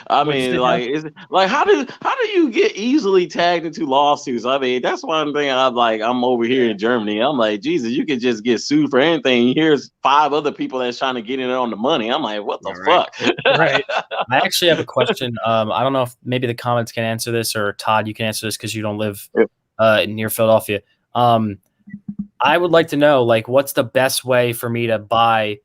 I mean, like how do you get easily tagged into lawsuits? I mean, that's one thing I'm over here in Germany. I'm like, Jesus, you could just get sued for anything. Here's 5 other people that's trying to get in on the money. I'm like, what the fuck? Right. I actually have a question. I don't know if maybe the comments can answer this, or Todd, you can answer this because you don't live near Philadelphia. I would like to know, like, what's the best way for me to buy,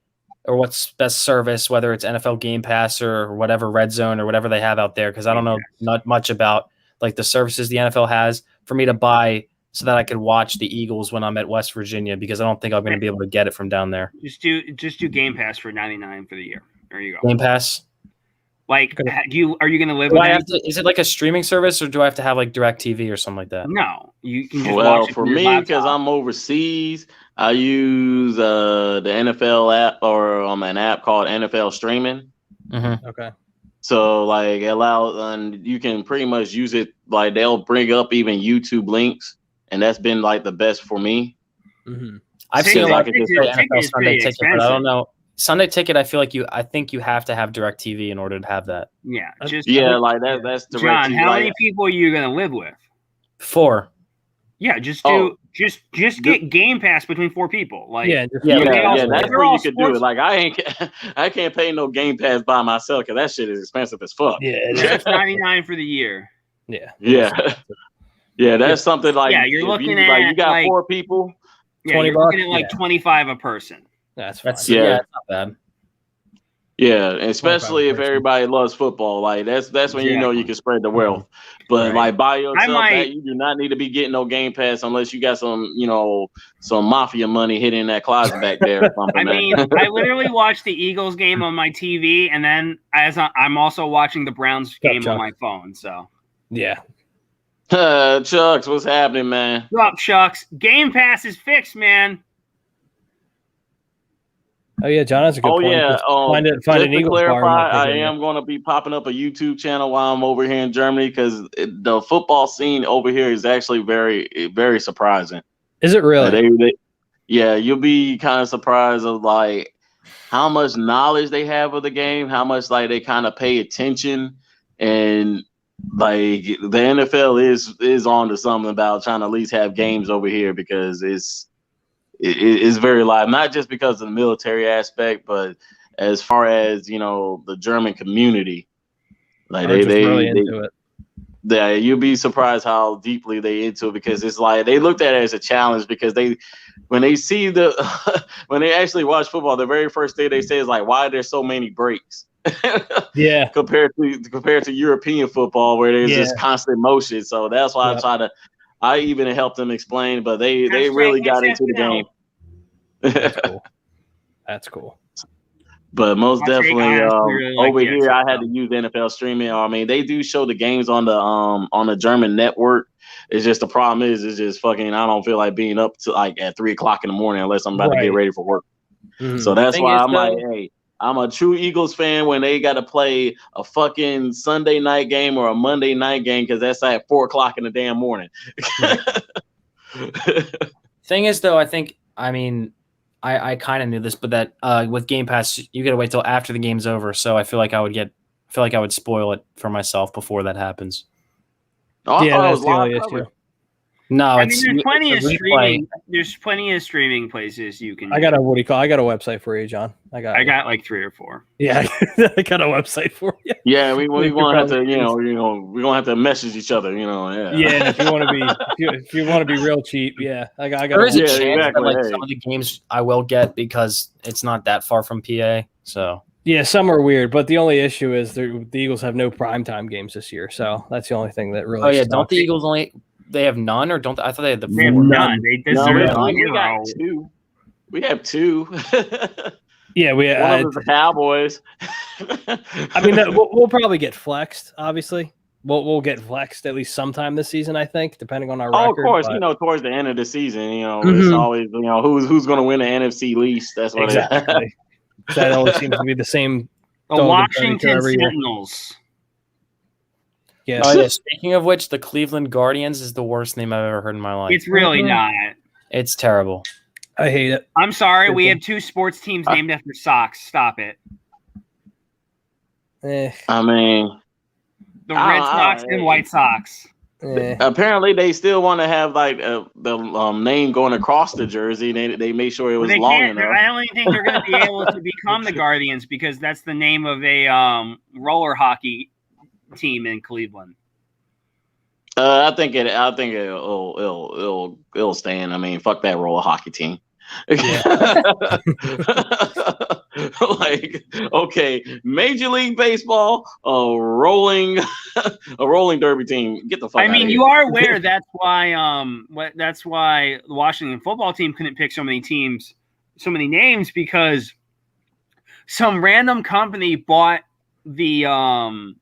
or what's best service, whether it's NFL Game Pass or whatever, Red Zone or whatever they have out there, because I don't know not much about like the services the NFL has for me to buy so that I could watch the Eagles when I'm at West Virginia, because I don't think I'm going to be able to get it from down there. Just do Game Pass for $99 for the year. There you go. Game Pass. Like, are you going to live with it? Is it like a streaming service, or do I have to have like DirecTV or something like that? No, you can just watch it for me, because I'm overseas, I use the NFL app, or an app called NFL Streaming. Okay. So like you can pretty much use it. Like they'll bring up even YouTube links, and that's been like the best for me. I've seen a lot of people say NFL Sunday Ticket, but I don't know. Sunday Ticket, I feel like I think you have to have DirecTV in order to have that. Yeah, like that's DirecTV. John, how many people are you gonna live with? 4. Yeah, just get Game Pass between 4 people. Like, that's what you could do. Like I can't pay no Game Pass by myself because that shit is expensive as fuck. Yeah, it's $99 for the year. Yeah, that's something like you're looking at you got 4 people. Yeah, you're looking at like $25 a person. That's fine. That's not bad. Yeah, especially if everybody loves football. Like that's when you know you can spread the wealth. But like by yourself, you do not need to be getting no Game Pass unless you got some mafia money hidden in that closet back there or something. I mean, I literally watched the Eagles game on my TV, and then I'm also watching the Browns game on my phone. So yeah. Chucks, what's happening, man? What's up, Chucks? Game Pass is fixed, man. Oh yeah, John, that's a good point. Find an Eagles clarify, I am going to be popping up a YouTube channel while I'm over here in Germany, because the football scene over here is actually very, very surprising. Is it really? You'll be kind of surprised of like how much knowledge they have of the game, how much like they kind of pay attention, and like the NFL is on to something about trying to at least have games over here, because it's very live, not just because of the military aspect, but as far as the German community, like they really into it. Yeah, you'll be surprised how deeply they into it, because it's like they looked at it as a challenge, because when they see when they actually watch football, the very first thing they say is like, why are there so many breaks? Yeah, compared to European football, where there's just constant motion. So that's why I even helped them explain, but they really got into the game. That's cool. But most definitely over here, I had to use NFL streaming. I mean, they do show the games on the German network. It's just the problem is it's just fucking. I don't feel like being up to like at 3 o'clock in the morning unless I'm about to get ready for work. So that's why I'm like, hey, I'm a true Eagles fan when they got to play a fucking Sunday night game or a Monday night game, because that's at 4 o'clock in the damn morning. Thing is, though, I kind of knew this, but that with Game Pass, you got to wait till after the game's over. So I feel like I would spoil it for myself before that happens. Oh, yeah, that's the only issue. No, I mean, it's there's plenty of it's a replay. streaming. There's plenty of streaming places you can. I got a I got a website for you, John. I got like 3 or 4. Yeah, I got a website for you. Yeah, we're gonna have to, we're gonna have to message each other, Yeah. Yeah, if you want to be, if you want to be real cheap, yeah, I got. There is a chance exactly. that some of the games I will get because it's not that far from PA. So yeah, some are weird, but the only issue is the Eagles have no primetime games this year, so that's the only thing that really. Oh yeah, don't the Eagles only? They have none, or don't I thought they had the They have none. They deserve we got 2. We have 2. Yeah, we one of the Cowboys. I mean, we'll probably get flexed. Obviously, we'll get flexed at least sometime this season. I think, depending on our record. Of course, but... towards the end of the season, it's always who's going to win the NFC least. That's what exactly. That always seems to be the same. The Washington Sentinels. Yes. Oh, yeah. Speaking of which, the Cleveland Guardians is the worst name I've ever heard in my life. It's really not. It's terrible. I hate it. I'm sorry. We have 2 sports teams named after socks. Stop it. I mean, the Red Sox and White Sox. Apparently, they still want to have like the name going across the jersey. They made sure it was long enough. I don't even think they're going to be able to become the Guardians because that's the name of a roller hockey team in Cleveland. I think it'll stand. I mean, fuck that roller hockey team. Yeah. Like, okay, Major League Baseball, a rolling derby team. Get the fuck. I mean, you are aware that's why the Washington football team couldn't pick so many names because some random company bought the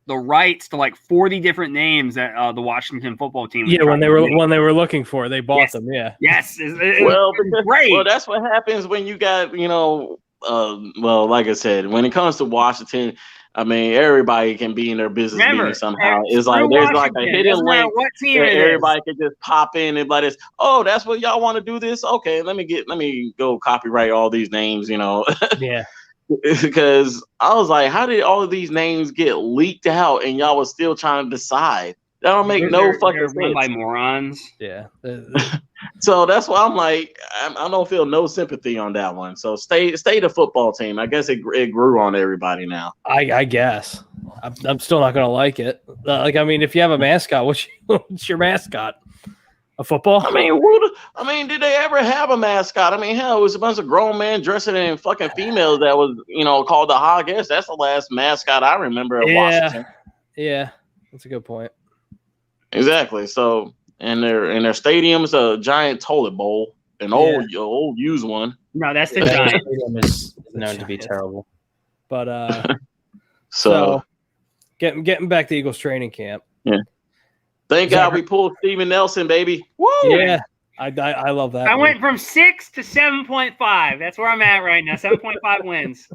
rights to like 40 different names that the Washington football team. Yeah, when they were looking for, they bought them. Yeah. Yes. Great. Well, that's what happens when you got like I said, when it comes to Washington, I mean, everybody can be in their business meeting somehow. It's like there's like a hidden link that everybody can just pop in and like this. Oh, that's what y'all want to do this? Okay, let me go copyright all these names. Yeah. Because I was like, how did all of these names get leaked out and y'all was still trying to decide? That don't make no fucking sense. By morons. Yeah. So that's why I'm like, I don't feel no sympathy on that one. So stay the football team. I guess it grew on everybody now. I guess. I'm still not gonna like it. I mean, if you have a mascot, what's your mascot? A football? I mean, did they ever have a mascot? I mean, hell, it was a bunch of grown men dressing in fucking females that was, called the Hoggers. That's the last mascot I remember at Washington. Yeah, that's a good point. Exactly. So, and their stadium's a giant toilet bowl, an old used one. No, that's the giant. Stadium is known to be terrible. But so getting back to Eagles training camp. Yeah. Thank God we pulled Steven Nelson, baby. Woo! Yeah, I love that. I went from 6 to 7.5. That's where I'm at right now. 7.5 wins.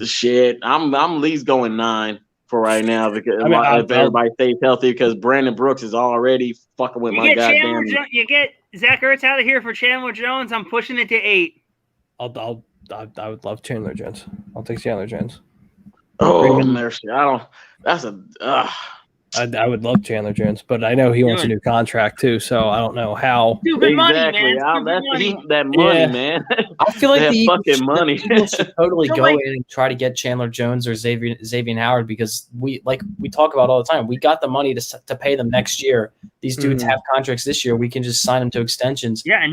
Shit, I'm at least going 9 for right now because if everybody stays healthy, because Brandon Brooks is already fucking with my goddamn. You get Zach Ertz out of here for Chandler Jones. I'm pushing it to 8. I would love Chandler Jones. I'll take Chandler Jones. Oh mercy! I would love Chandler Jones, but I know he wants a new contract too, so I don't know how. Stupid money, man. That money, man. I feel like the fucking money should totally go in and try to get Chandler Jones or Xavier Howard because we talk about all the time. We got the money to pay them next year. These dudes have contracts this year. We can just sign them to extensions. Yeah, and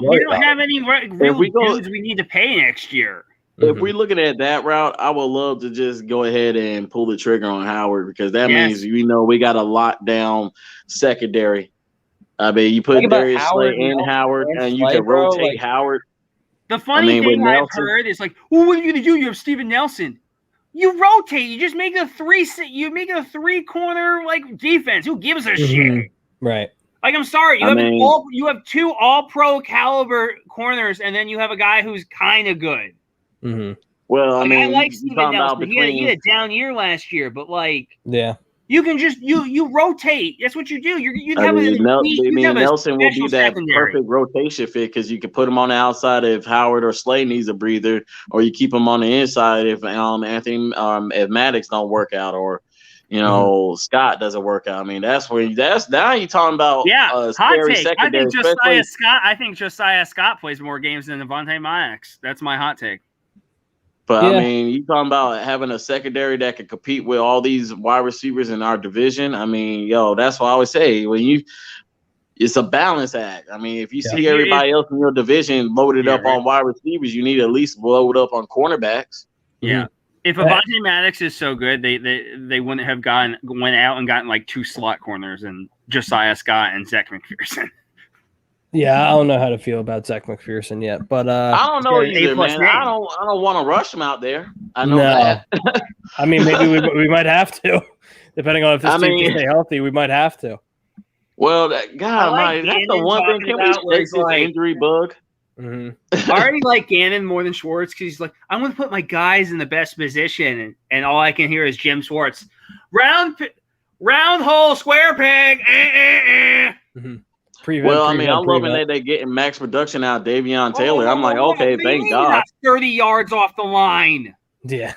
we don't have any real dudes we need to pay next year. If we're looking at that route, I would love to just go ahead and pull the trigger on Howard because that means we got a lockdown secondary. I mean, you put Darius Slay and Howard, and you can rotate Howard. The funny thing I've heard is like, well, what are you gonna do? You have Steven Nelson. You rotate. You just make a 3-corner like defense. Who gives a shit? Right. Like, I'm sorry. You have 2 all-pro caliber corners, and then you have a guy who's kind of good. Mm-hmm. Well, I mean, I like Steven Nelson. He had a down year last year, but you can just you rotate. That's what you do. Nelson will be that perfect rotation fit because you can put him on the outside if Howard or Slay needs a breather, or you keep him on the inside if if Maddox don't work out, or Scott doesn't work out. I mean, that's now you're talking about hot scary take. secondary. I think Josiah Scott plays more games than Devontae Maddox. That's my hot take. But I mean, you talking about having a secondary that can compete with all these wide receivers in our division. I mean, that's what I always say. It's a balance act. I mean, if you see everybody else in your division loaded up on wide receivers, you need to at least load up on cornerbacks. Yeah. If Devontae Maddox is so good, they wouldn't have went out and gotten like 2 slot corners and Josiah Scott and Zach McPherson. Yeah, I don't know how to feel about Zach McPherson yet, but I don't know either, man. I don't want to rush him out there. I know that. I mean, maybe we might have to, depending on if this team can stay healthy. We might have to. Well, that's the one thing. Can we fix this injury bug? Mm-hmm. I already like Gannon more than Schwartz because he's like, I'm going to put my guys in the best position, and all I can hear is Jim Schwartz, round hole, square peg. Mm-hmm. I'm loving that they're getting max production out of Davion Taylor. I'm like, okay, thank God. 30 yards off the line. Yeah.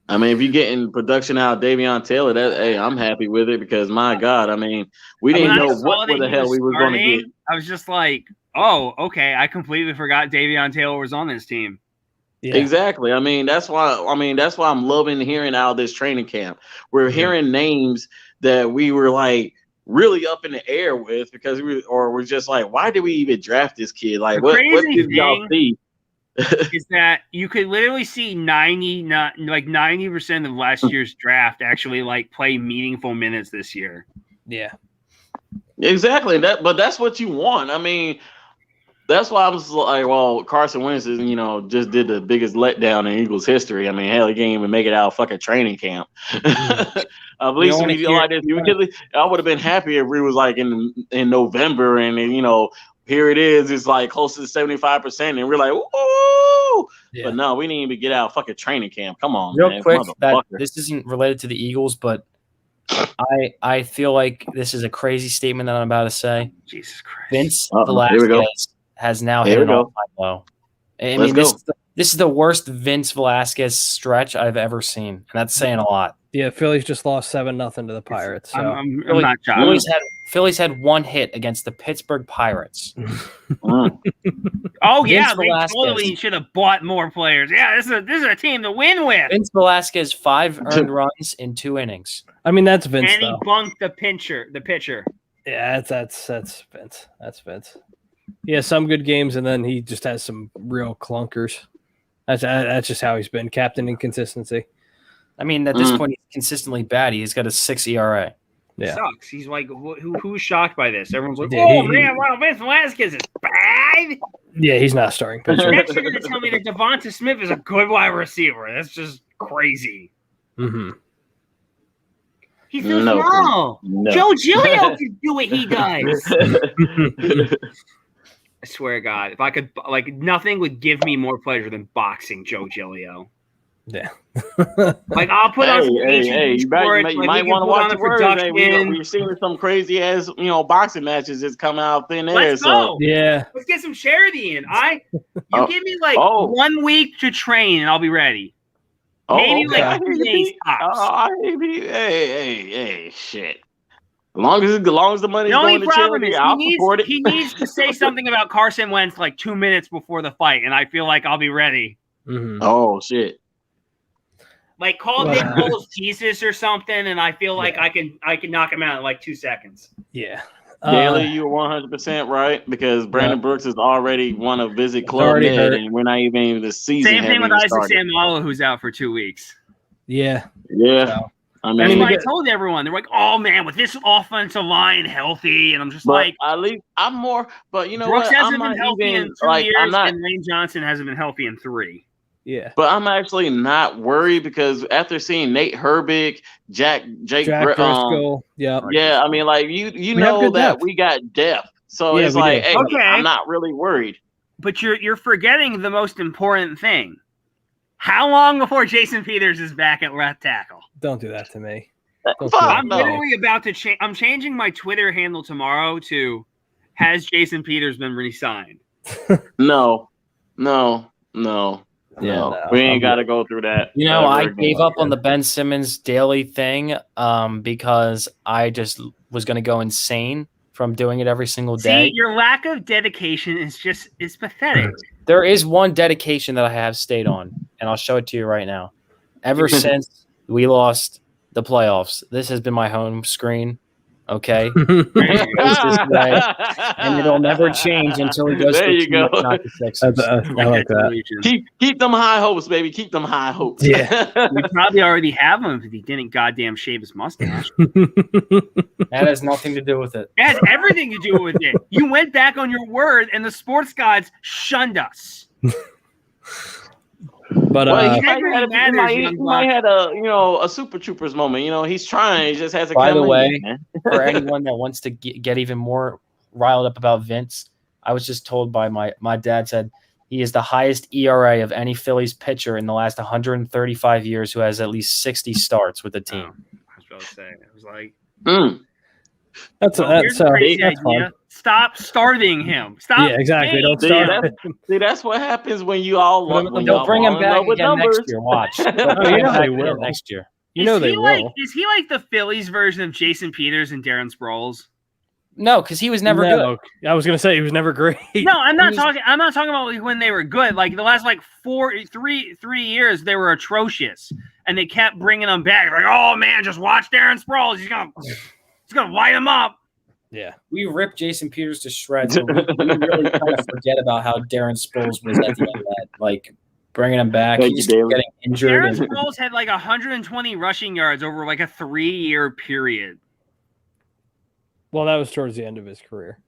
I mean, if you're getting production out of Davion Taylor, I'm happy with it because, my God, I mean, we didn't know what the hell we were going to get. I was just like, oh, okay. I completely forgot Davion Taylor was on this team. Yeah. Exactly. I mean, that's why I'm loving hearing out of this training camp. We're hearing names that we were like really up in the air with because we're just like, why did we even draft this kid? Like, what did y'all see? Is that you could literally see 90% of last year's draft actually like play meaningful minutes this year. Yeah. Exactly. But that's what you want. I mean, that's why I was like, well, Carson Wentz is, just did the biggest letdown in Eagles history. I mean, hell, he can't even make it out of fucking training camp. At least when you like this, I would have been happy if we was like in November and here it is. It's like close to 75%, and we're like, ooh. Yeah. But no, we didn't even get out of fucking training camp. Come on, real man. Quick, that this isn't related to the Eagles, but I feel like this is a crazy statement that I'm about to say. Jesus Christ, Vince Velasquez has now hit an all-time low. I mean, this is the worst Vince Velasquez stretch I've ever seen, and that's saying a lot. Yeah, Phillies just lost 7-0 to the Pirates. So. I'm not shocked. Phillies had 1 hit against the Pittsburgh Pirates. Oh yeah, they totally should have bought more players. Yeah, this is a team to win with. Vince Velasquez 5 earned runs in 2 innings. I mean, that's Vince. And he bunked the pitcher. Yeah, that's Vince. That's Vince. He has some good games, and then he just has some real clunkers. That's just how he's been. Captain inconsistency. I mean, at this point, he's consistently bad. He's got a 6 ERA. Yeah. Sucks. He's like, who's shocked by this? Everyone's like, wow, Vince Velasquez is bad. Yeah, he's not a starting pitcher. Next, you're going to tell me that Devonta Smith is a good wide receiver. That's just crazy. Mm-hmm. He feels small. No. Joe Giglio can do what he does. I swear to God, if I could, nothing would give me more pleasure than boxing Joe Giglio. Yeah. I'll put on some you might want to watch the word. We're seeing some crazy ass, boxing matches just come out thin air. Let's go. Yeah. Let's get some charity in. Give me 1 week to train and I'll be ready. Maybe 2 days tops. Hey, shit. As long as the money's going to charity, I'll support it. He needs to say something about Carson Wentz 2 minutes before the fight, and I feel like I'll be ready. Mm-hmm. Oh shit. Call Nick Foles Jesus or something, and I feel like I can knock him out in 2 seconds. Yeah. Daly, you're 100% right because Brandon Brooks has already won a visit Club Med, and we're not even in the season. Same thing with Isaac Seumalo, who's out for 2 weeks. Yeah. Yeah. So, that's why I told everyone. They're like, "Oh man, with this offensive line healthy," and I'm just like, "At least I'm more." But you know Brooks what? hasn't been healthy in 2 years, and Lane Johnson hasn't been healthy in 3. Yeah, but I'm actually not worried because after seeing Nate Herbig, Jake Driscoll, yeah, I mean, you know that we got depth, so it's like, hey, okay. I'm not really worried. But you're forgetting the most important thing. How long before Jason Peters is back at left tackle? Don't do that to me. I'm literally about to change. I'm changing my Twitter handle tomorrow to "Has Jason Peters been re-signed?" No. We ain't got to go through that. I gave up on the Ben Simmons daily thing because I just was going to go insane from doing it every single day. See, your lack of dedication is pathetic. There is one dedication that I have stayed on, and I'll show it to you right now. Ever since we lost the playoffs, this has been my home screen. Okay, it goes this way, and it'll never change until he goes. There you go. I like that. Keep them high hopes, baby. Keep them high hopes. Yeah, we probably already have him if he didn't goddamn shave his mustache. That has nothing to do with it. It has everything to do with it. You went back on your word, and the sports gods shunned us. But he might had a Super Troopers moment. He's trying. He just hasn't. By the way, for anyone that wants to get even more riled up about Vince, I was just told by my dad said he is the highest ERA of any Phillies pitcher in the last 135 years who has at least 60 starts with the team. I was about to say, it was like, that's fun. Stop starting him. Stop. Yeah, exactly. Don't start. That's what happens when you all want. They'll bring him back again next year. Watch. They will next year. They will. Is he like the Phillies version of Jason Peters and Darren Sproles? No, because he was never good. I was gonna say he was never great. No, I'm not talking about when they were good. Like the last 3 years, they were atrocious, and they kept bringing them back. Like, oh man, just watch Darren Sproles. He's gonna light him up. Yeah, we ripped Jason Peters to shreds. But we really kind of forget about how Darren Sproles was at the end of that. Like bringing him back, he's getting injured. Darren Sproles had 120 rushing yards over a 3-year period. Well, that was towards the end of his career.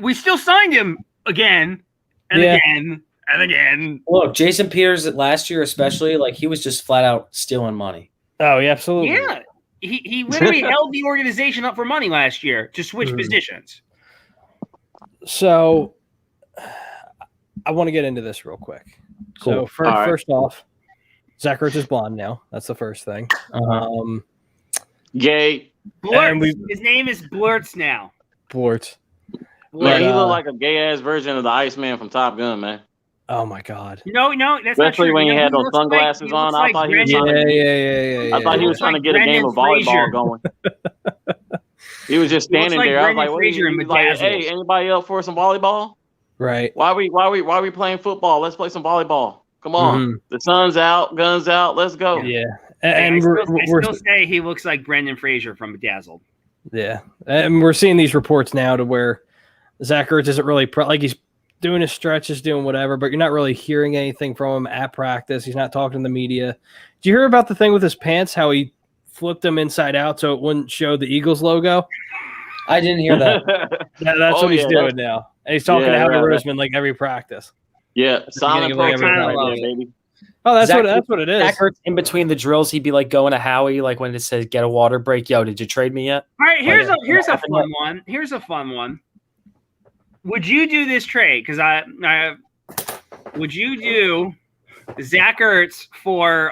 We still signed him again and again and again. Look, Jason Peters last year, especially, he was just flat out stealing money. Oh, yeah, absolutely. Yeah. He literally held the organization up for money last year to switch positions. So I want to get into this real quick. Cool. So first off, Zach Ertz is blonde now. That's the first thing. Gay. His name is Blurts now. Blurts. Man, he looked like a gay-ass version of the Iceman from Top Gun, man. Oh my God! No, that's especially not true. when he had those sunglasses on. I thought he was I thought he was trying to get a game of volleyball going. He was just standing there. I was like, "Wait, hey, anybody up for some volleyball?" Right. Why we playing football? Let's play some volleyball. Come on. The sun's out, guns out. Let's go. Yeah. And I still say he looks like Brendan Fraser from Bedazzled. Yeah, and we're seeing these reports now to where Zach Ertz isn't really he's doing his stretches, doing whatever, but you're not really hearing anything from him at practice. He's not talking to the media. Did you hear about the thing with his pants, how he flipped them inside out so it wouldn't show the Eagles logo? I didn't hear that. That's what he's doing now. And he's talking to Howie Roseman every practice. Yeah, silent baby. Oh, that's what it is. Zach Ertz, in between the drills, he'd be going to Howie, when it says get a water break. Yo, did you trade me yet? All right, here's a fun one. Here's a fun one. Would you do this trade? Because would you do Zach Ertz for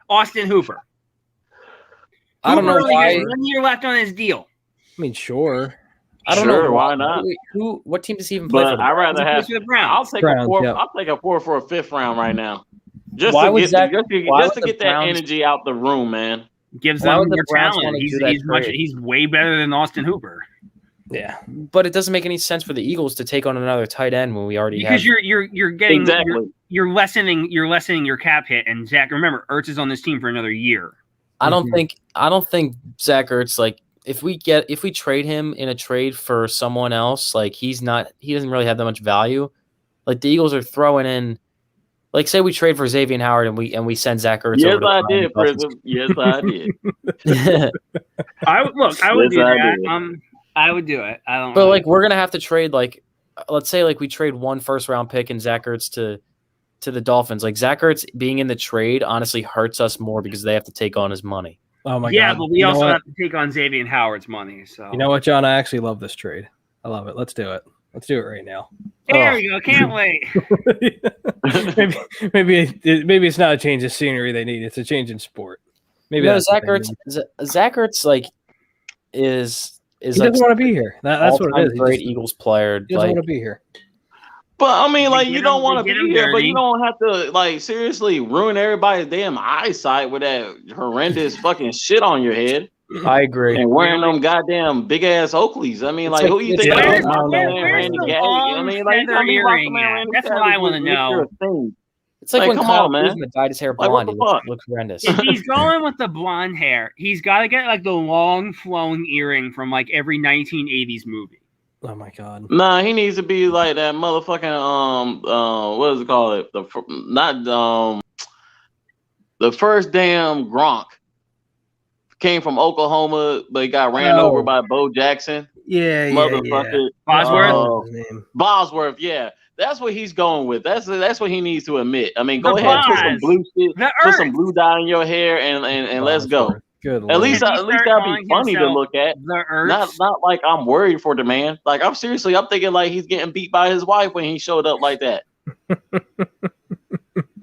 Austin Hooper? I don't know why. 1 year left on his deal. I mean, sure. I don't know why not. What team does he even play for? I'd rather have. I'll take a 4. I'll take a 4 for a 5th round right now. Just to get that energy out the room, man. Gives them more talent. He's way better than Austin Hooper. Yeah, but it doesn't make any sense for the Eagles to take on another tight end when we already have. Because you're getting exactly. You're lessening your cap hit. And Zach, remember, Ertz is on this team for another year. I don't think Zach Ertz if we trade him in a trade for someone else, he doesn't really have that much value. The Eagles are throwing in, say we trade for Xavier Howard and we send Zach Ertz. Yes, I did, Prism. Yes, I did. I would do that. I would do it. I don't. But we're gonna have to trade. Let's say we trade 1 first-round pick and Zach Ertz to the Dolphins. Zach Ertz being in the trade honestly hurts us more because they have to take on his money. Oh my God! Yeah, but we also have to take on Xavier Howard's money. So you know what, John? I actually love this trade. I love it. Let's do it. Let's do it right now. There we go. Can't wait. maybe it's not a change of scenery they need. It's a change in sport. Maybe Zach Ertz is he doesn't want to be here. That's what it is. Great Eagles player. He doesn't want to be here. But I mean, like, They you get don't him- want to they get be him here, but dirty. you don't have to, like, seriously ruin everybody's damn eyesight with that horrendous fucking shit on your head I agree. and wearing them goddamn big ass Oakleys. I mean, It's like, like- who you it's think? like- Like, I don't know. Where's Randy the Gay? long I mean, like, feather I mean, earring Rockman at? Randy That's what Savage I want to was know. Mr. Thing. It's like when come Kyle on, man. Kuzma dyed his hair Like, what blonde. the He looks, fuck? looks horrendous. If he's going with the blonde hair, he's got to get like the long flowing earring from like every 1980s movie. Oh my god. Nah, he needs to be like that motherfucking what is it called? The first damn Gronk came from Oklahoma, but he got ran over by Bo Jackson. Yeah, Motherfucker. Bosworth? His name. Bosworth, yeah. That's what he's going with. That's what he needs to admit. I mean, go The ahead, put some Bos. blue shit, The put some Ertz. blue dye in your hair, and let's go. Bosworth. Good At lord. least If he that'd start be calling funny to himself look at. The Ertz. Not like I'm worried for the man. Like, I'm seriously, I'm thinking like he's getting beat by his wife when he showed up like that.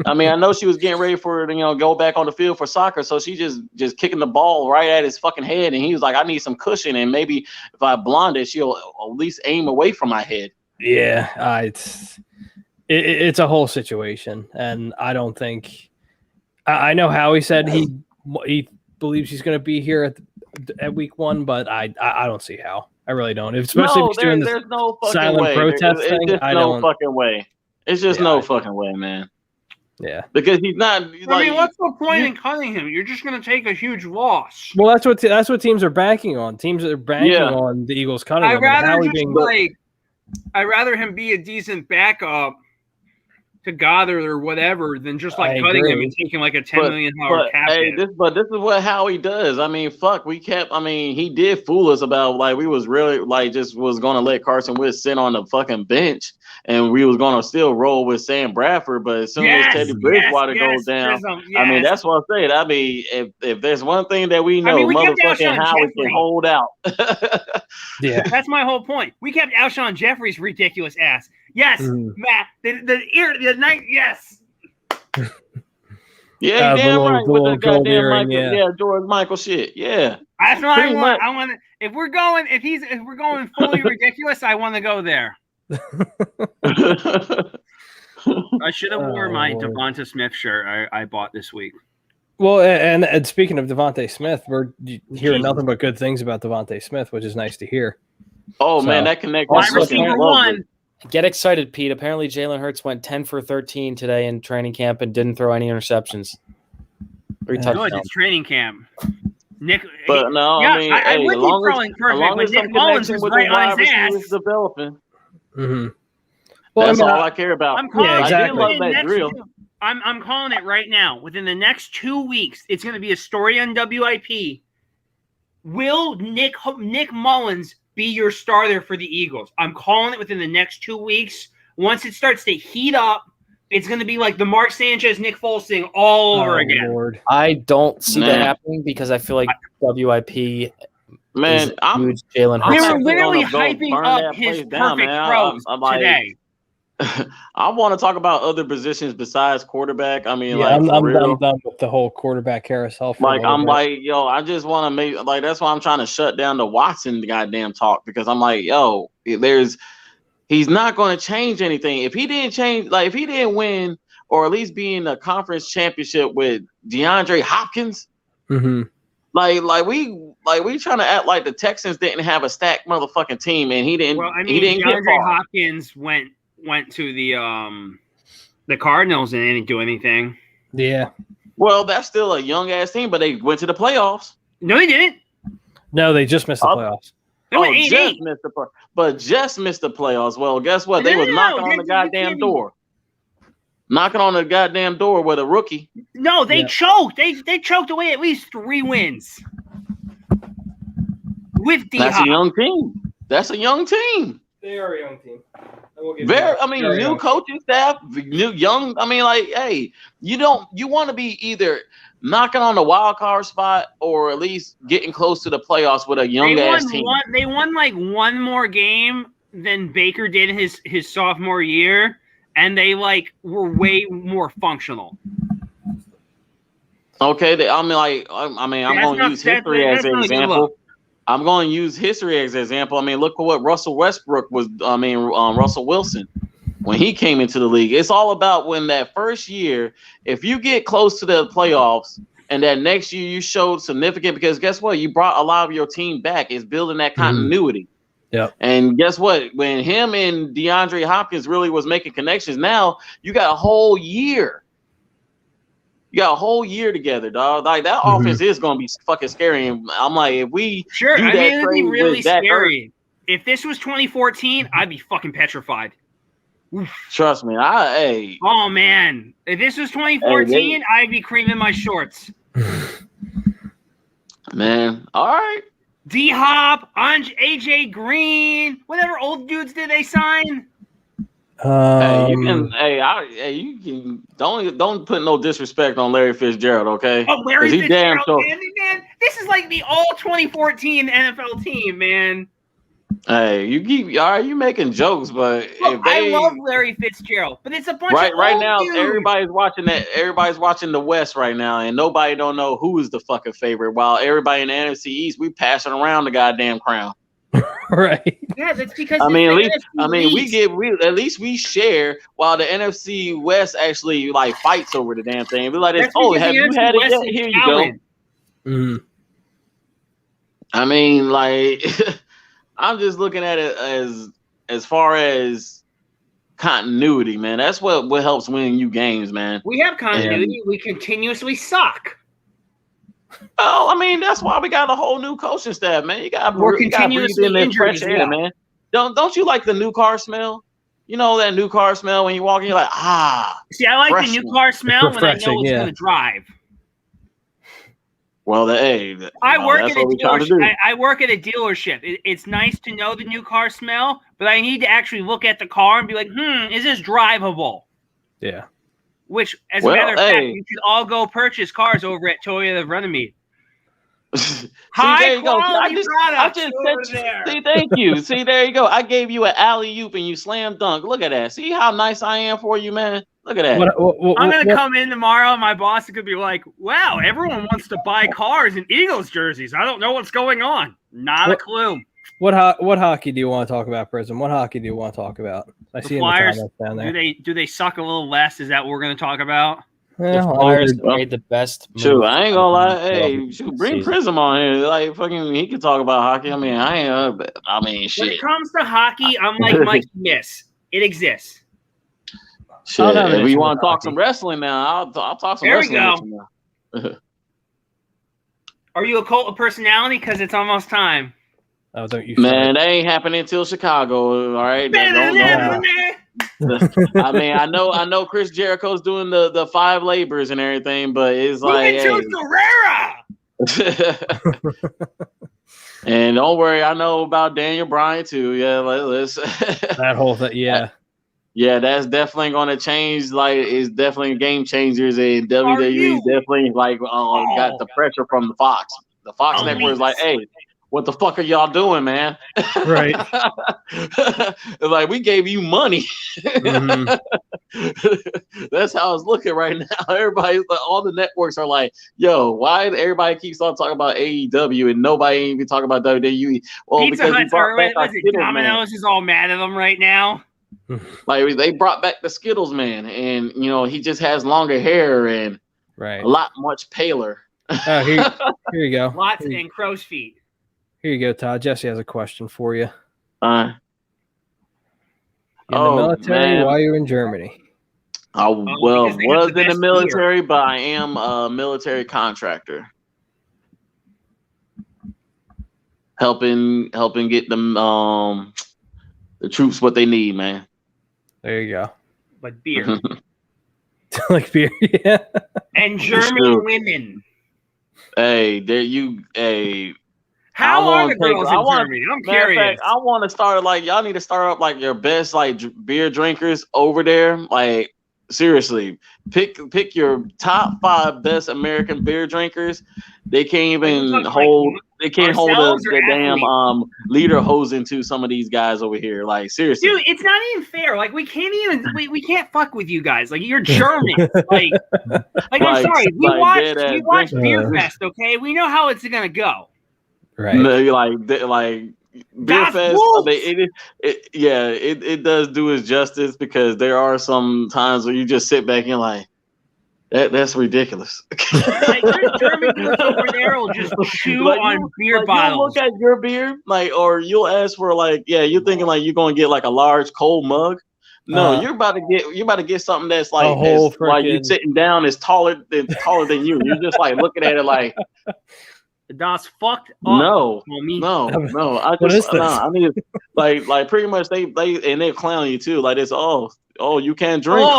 I mean, I know she was getting ready for go back on the field for soccer, so she just kicking the ball right at his fucking head, and he was like, I need some cushion, and maybe if I blonde it, she'll at least aim away from my head. Yeah, it's a whole situation, and I don't think I know Howie said he believes he's going to be here at week 1, but I don't see how. I really don't. Especially if he's doing there's no fucking silent way. protest It's thing. just I no don't. fucking way. It's just no fucking way, man. Yeah. Because he's not. I mean, what's the point in cutting him? You're just going to take a huge loss. Well, that's what teams are banking on. Teams are banking on the Eagles cutting him. I'd rather Howie just being, I'd rather him be a decent backup to Goddard or whatever than just like I cutting agree. him and taking like a $10 million cap hit. This is what Howie does. I mean, fuck, he did fool us about like we was really like just was gonna let Carson Wentz sit on the fucking bench and we was gonna still roll with Sam Bradford, but as soon as Teddy Bridgewater goes down, I mean that's what I said. I mean, if there's one thing that we know, we kept motherfucking Alshon Howie Jeffrey. can hold out. yeah. That's my whole point. We kept Alshon Jeffrey's ridiculous ass. Yes, Matt. The night. Yes. Yeah, damn right. With the goddamn earring, Michael, George Michael shit. Yeah. That's what I want. I want. If we're going fully ridiculous, I want to go there. I should have wore my Devonta Smith shirt I bought this week. Well, and speaking of Devontae Smith, we're hearing nothing but good things about Devontae Smith, which is nice to hear. Oh man, that connect. Wide receiver 1. Get excited, Pete. Apparently, Jalen Hurts went 10 for 13 today in training camp and didn't throw any interceptions. 3 touchdowns. It's training camp. Nick, but no, yeah, I mean, I would keep throwing perfect, but Nick Mullins is right on his ass. Developing. Mm-hmm. Well, that's all I care about. I'm calling exactly. I did love that drill. I'm calling it right now. Within the next 2 weeks, it's going to be a story on WIP. Will Nick Mullins be your starter for the Eagles? I'm calling it within the next 2 weeks. Once it starts to heat up, it's going to be like the Mark Sanchez, Nick Foles thing all over again. Lord. I don't see that happening because I feel like WIP is huge Jalen Hurts. They were literally hyping up his perfect throws today. I want to talk about other positions besides quarterback. I mean, I'm done with the whole quarterback carousel. I just want to make that's why I'm trying to shut down the Watson goddamn talk because I'm like, he's not going to change anything. If he didn't change, if he didn't win or at least be in a conference championship with DeAndre Hopkins, mm-hmm. we trying to act like the Texans didn't have a stacked motherfucking team and he didn't. Well, I mean, he didn't DeAndre get far. Hopkins went to the Cardinals and didn't do anything. Yeah. Well, that's still a young ass team, but they went to the playoffs. No, they didn't. No, they just missed the playoffs. Just missed the playoffs. Well, guess what? They was knocking on the goddamn door. Knocking on the goddamn door with a rookie. No, they choked. They choked away at least 3 wins. With D-Hop. That's a young team. That's a young team. They are a young team. New coaching staff, new young. I mean, hey, you want to be either knocking on the wild card spot or at least getting close to the playoffs with a young ass team. They won like one more game than Baker did his sophomore year, and they were way more functional. Okay, I'm going to use history as an example. I'm going to use history as an example. I mean, look at what Russell Westbrook was. Russell Wilson. when he came into the league. It's all about when that first year, if you get close to the playoffs and that next year you showed significant, because guess what? You brought a lot of your team back. It's building that continuity. Yeah. And guess what? When him and DeAndre Hopkins really was making connections, now you got a whole year. You got a whole year together, dog. Like that offense is gonna be fucking scary. And I'm like, if we do that it'd be really scary. Ertz, if this was 2014, I'd be fucking petrified. Oof. Trust me, Oh man, if this was 2014, I'd be creaming my shorts. Man, all right. D Hop, AJ Green, whatever old dudes did they sign? You can don't put no disrespect on Larry Fitzgerald, okay? Oh, Larry Fitzgerald, man, this is like the all 2014 NFL team, man. Hey, you making jokes, but look, I love Larry Fitzgerald, but it's a bunch of right now. dudes. Everybody's watching that. Everybody's watching the West right now, and nobody don't know who is the fucking favorite. While everybody in the NFC East, we passing around the goddamn crown. Right. Yeah, that's because at least we share, while the NFC West actually like fights over the damn thing. We're like, oh, have you had it yet? Here you go. Mm-hmm. I mean, like, I'm just looking at it as far as continuity, man. That's what helps win you games, man. We have continuity. We continuously suck. Oh, I mean, that's why we got a whole new coaching staff, man. You got we're continuously in that fresh air, man. Don't you like the new car smell? You know that new car smell when you walk in, you're like, See, I like the new car smell when I know it's going to drive. Well, I work at a dealership. I work at a dealership. It's nice to know the new car smell, but I need to actually look at the car and be like, is this drivable? Yeah. Which, as a matter of fact, you should all go purchase cars over at Toyota Runnymede. High quality products over there. See, thank you. See, there you go. I gave you an alley-oop and you slam dunk. Look at that. See how nice I am for you, man? Look at that. I'm going to come in tomorrow and my boss could be like, wow, everyone wants to buy cars in Eagles jerseys. I don't know what's going on. Not a clue. What hockey do you want to talk about, Prism? What hockey do you want to talk about? I see Flyers, in the comments down there. Do they suck a little less? Is that what we're going to talk about? The Flyers made the best. Shoot, I ain't gonna lie. Hey, bring Prism on here. Like fucking, he can talk about hockey. I mean, shit. When it comes to hockey, I'm like Mike Miss. It exists. Shit. If we want to talk some wrestling now, I'll talk some wrestling. There we go. Are you a cult of personality? Because it's almost time. Oh, don't you? Man, that ain't happening until Chicago. All right. I mean, I know Chris Jericho's doing the 5 labors and everything, but it's like, and don't worry, I know about Daniel Bryan too. Yeah, let's that whole thing. Yeah. Yeah, that's definitely going to change. Like, it's definitely game changers, and WWE definitely got the pressure from the Fox. The Fox network is like, hey, what the fuck are y'all doing, man? Right. Like, we gave you money. Mm-hmm. That's how it's looking right now. Everybody, all the networks are like, yo, why everybody keeps on talking about AEW and nobody ain't even talking about WWE? Well, Pizza Hut's Domino's is all mad at them right now. Like, they brought back the Skittles man, and he just has longer hair and a lot much paler. Oh, here you go. Lots and crow's feet. Here you go, Todd. Jesse has a question for you. In the military, why are you in Germany? I was in the military, but I am a military contractor. Helping get them the troops what they need, man. There you go. Like beer. Like beer, yeah. And German women. How are the girls in Germany? I'm curious. I want to start y'all need to start up your best beer drinkers over there. Like, seriously, pick your top 5 best American beer drinkers. They can't even hold. They can't hold the damn leader hose into some of these guys over here. Like, seriously, dude, it's not even fair. Like, we can't even we can't fuck with you guys. Like, you're German. I'm sorry. We watched Beer Fest. Okay, we know how it's gonna go. Right. Beer Fest, I mean, it does do its justice because there are some times where you just sit back and you're like, that's ridiculous. Like, there's German dudes over there will just chew on beer bottles. You'll look at your beer, or you'll ask for you're thinking like you're gonna get like a large cold mug. No, you're about to get something that's like while you're sitting down is taller than you. You're just like looking at it like that's fucked up. No. I mean, like pretty much they clown you too. Like it's you can't drink.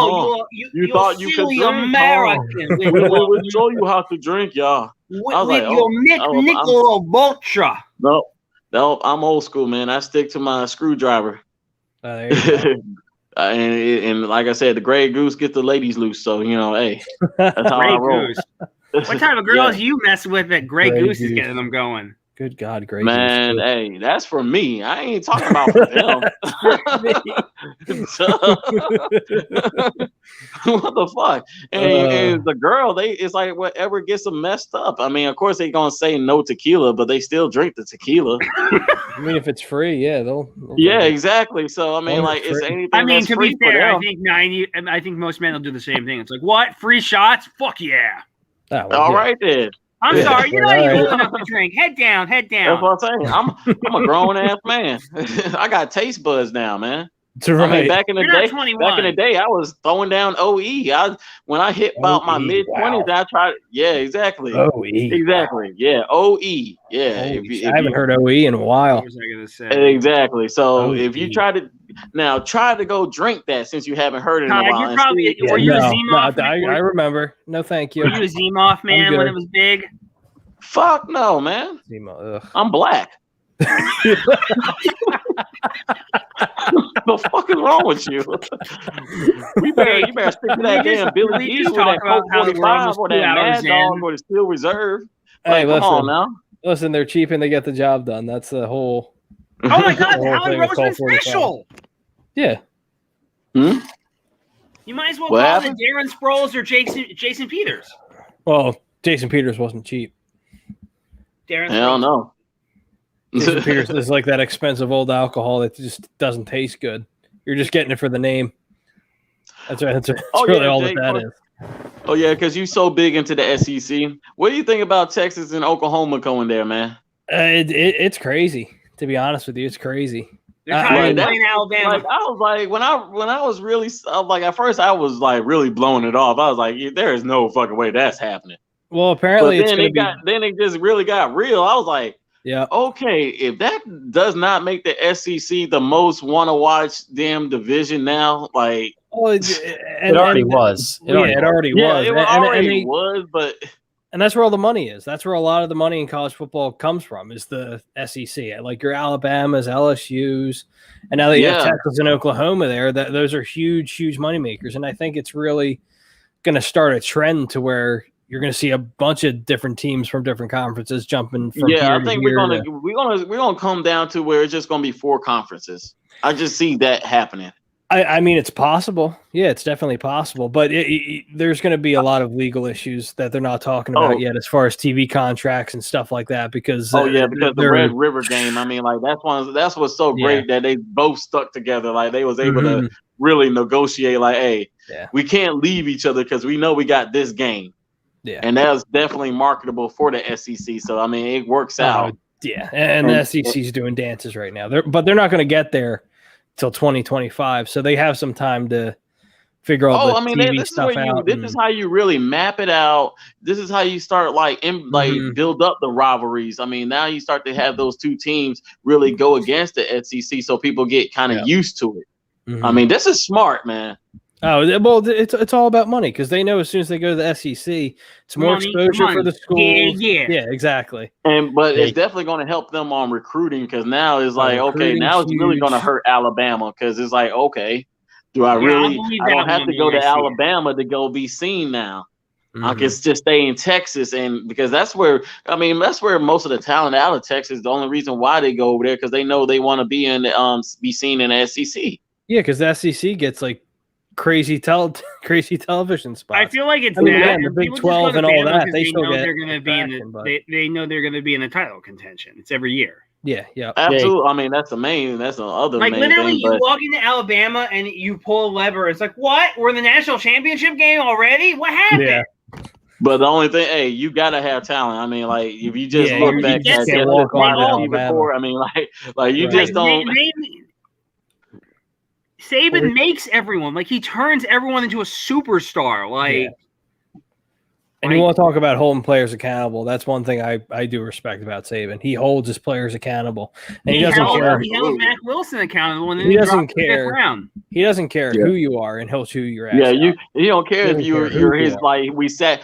You thought you could drink. American. We'll show you how to drink, y'all. With your Nicola Vulture. No, I'm old school, man. I stick to my screwdriver. There you go. And like I said, the Grey Goose get the ladies loose. So hey, that's how I roll. Goose. What type of girls you mess with that Grey Goose is getting them going? Good God, Grey Man, Goose. Hey, that's for me. I ain't talking about for them. What the fuck? And the girl, it's like whatever gets them messed up. I mean, of course they gonna say no tequila, but they still drink the tequila. I mean, if it's free, they'll yeah, exactly. So I mean, like, it's anything. I mean, that's to free be fair, for them. I think most men will do the same thing. It's like, what? Free shots? Fuck yeah! All right then. I'm sorry, you're not even old enough to drink. Head down. That's what I'm saying. I'm a grown ass man. I got taste buds now, man. Right. I mean, back in the day, I was throwing down OE. When I hit about my mid-20s, I tried. Yeah, exactly. OE. Exactly. Yeah, OE. Yeah. I haven't heard OE in a while. What was I gonna say? Exactly. So OE. if you try to go drink that since you haven't heard it in a while. Were you a Z-Moth? I remember. No, thank you. Were you a Z-Moth man when it was big? Fuck no, man. I'm black. What the fuck is wrong with you? You better stick to that damn Billy D with that Colt 45 or that Mad Dog or the Steel Reserve. Hey, come on now. Listen, they're cheap and they get the job done. That's the whole. Oh my God, the Howie Roseman special. Yeah. You might as well call it Darren Sproles or Jason Peters. Well, Jason Peters wasn't cheap. Hell no. Jason Peters is like that expensive old alcohol that just doesn't taste good. You're just getting it for the name. That's right. That's really all that is. Oh yeah, because you're so big into the SEC. What do you think about Texas and Oklahoma going there, man? It's crazy. To be honest with you, it's crazy. They're playing Alabama. Like, I was like, when I was really like at first I was like really blowing it off. I was like, there is no fucking way that's happening. Well, apparently then it just really got real. I was like, yeah, okay, if that does not make the SEC the most want to watch damn division now, like it already was. It already was, but and that's where all the money is. That's where a lot of the money in college football comes from, is the SEC. Like your Alabamas, LSU's, and now that you have Texas and Oklahoma there, those are huge money makers. And I think it's really going to start a trend to where you're going to see a bunch of different teams from different conferences jumping from here I think we're gonna come down to where it's just going to be 4 conferences. I just see that happening. I mean, it's possible. Yeah, it's definitely possible. But there's going to be a lot of legal issues that they're not talking about yet, as far as TV contracts and stuff like that. Because because the Red River game. I mean, like that's what's so great that they both stuck together. Like they was able to really negotiate. Like, hey, we can't leave each other because we know we got this game. Yeah, and that was definitely marketable for the SEC. So I mean, it works out. Yeah, and the SEC's doing dances right now. But they're not going to get there till 2025, so they have some time to figure out TV stuff out. This is how you really map it out. This is how you start build up the rivalries. I mean, now you start to have those two teams really go against the SEC, so people get kind of used to it. I mean, this is smart, man. Oh, well, it's all about money, because they know as soon as they go to the SEC, it's more exposure for the schools. Yeah, exactly. But it's definitely going to help them on recruiting, because now it's like, okay, now it's really going to hurt Alabama, because it's like, okay, do I really? I don't have to go to Alabama to go be seen now. I can just stay in Texas, and because that's where most of the talent out of Texas. The only reason why they go over there because they know they want to be be seen in the SEC. Yeah, because the SEC gets like crazy television spots. I feel like it's the Big 12 and all that. They know they're going to be in the title contention. It's every year. Yeah, yeah. Absolutely. I mean, that's the other Like main literally, thing. you But, walk into Alabama and you pull a lever. It's like, what? We're in the national championship game already? What happened? Yeah. but the only thing, hey, you gotta have talent. I mean, like if you just look you back just at can't just walk wide on receiver Alabama. core, I mean, like you Right. just don't. Saban makes everyone like he turns everyone into a superstar. Like, Yeah. And you want to talk about holding players accountable. That's one thing I do respect about Saban. He holds his players accountable. And he doesn't care. He held Mac Wilson accountable, and then He doesn't care. He doesn't care who you are, and he'll chew your ass. Yeah, out. you don't care if you're his. are. Like we sat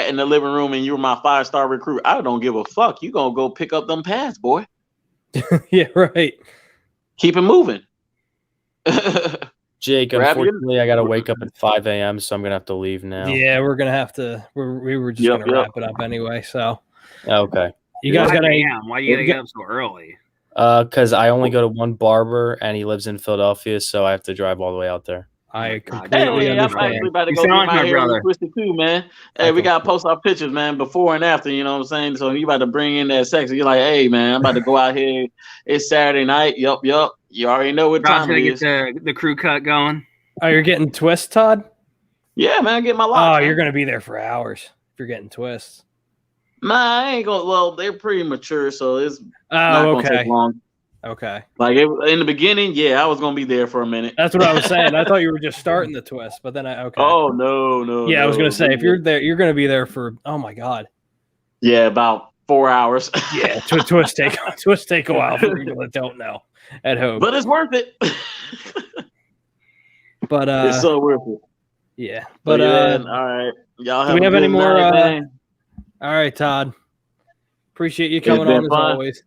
in the living room and you were my 5-star recruit. I don't give a fuck. You gonna go pick up them pads, boy. Yeah, right. Keep it moving. Jake, unfortunately, I got to wake up at 5 a.m., so I'm going to have to leave now. Yeah, we're going to have to – we were just going to wrap it up anyway, so. Okay. You guys got to – Why do you got to get up so early? Because I only go to one barber, and he lives in Philadelphia, so I have to drive all the way out there. I completely understand. I'm actually about to go get my hair twisted too, man. Hey, we got to post our pictures, man, before and after, you know what I'm saying? So you about to bring in that sex. You're like, hey, man, I'm about to go out here. It's Saturday night. Yup. You already know what time it is. Get the crew cut going. Oh, you're getting twists, Todd? Yeah, man, get my locks. Oh, you're going to be there for hours if you're getting twists. Nah, I ain't going to. Well, they're pretty mature, so it's not going to take long. Okay. Like in the beginning, yeah, I was going to be there for a minute. That's what I was saying. I thought you were just starting the twist, but then okay. Oh, no. Yeah, I was going to say, if you're there, you're going to be there for, oh, my God. Yeah, about 4 hours. Yeah, twists take a while for people that don't know at home. But it's worth it. But it's so worth it. Yeah. But all right. Y'all have do we have any more night, all right, Todd. Appreciate you coming on as always.